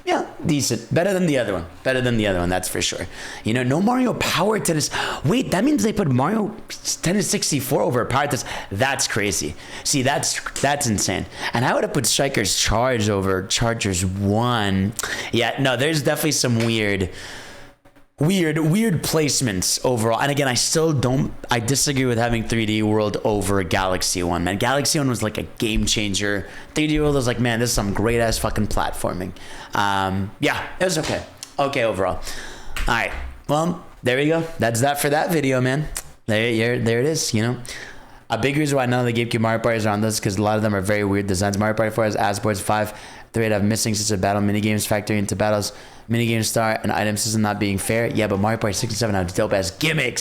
[SPEAKER 1] yeah, decent. Better than the other one. Better than the other one, that's for sure. You know, no Mario Power Tennis. Wait, that means they put Mario Tennis 64 over Power Tennis. That's crazy. See, that's insane. And I would have put Strikers Charge over Chargers 1. Yeah, no, there's definitely some weird placements overall. And again, I disagree with having 3D World over Galaxy 1, man. Galaxy 1 was like a game changer. 3D World was like, man, this is some great ass fucking platforming. Yeah, it was okay. Okay overall. All right. Well, there we go. That's that for that video, man. There it is, you know. A big reason why none of the GameCube Mario Parties are on this because a lot of them are very weird designs. Mario Party 4 has Asboards 5. 3 have missing since a battle minigames factory into battles, minigame star, and item system not being fair. Yeah, but Mario Party 6 and 7 have dope ass gimmicks.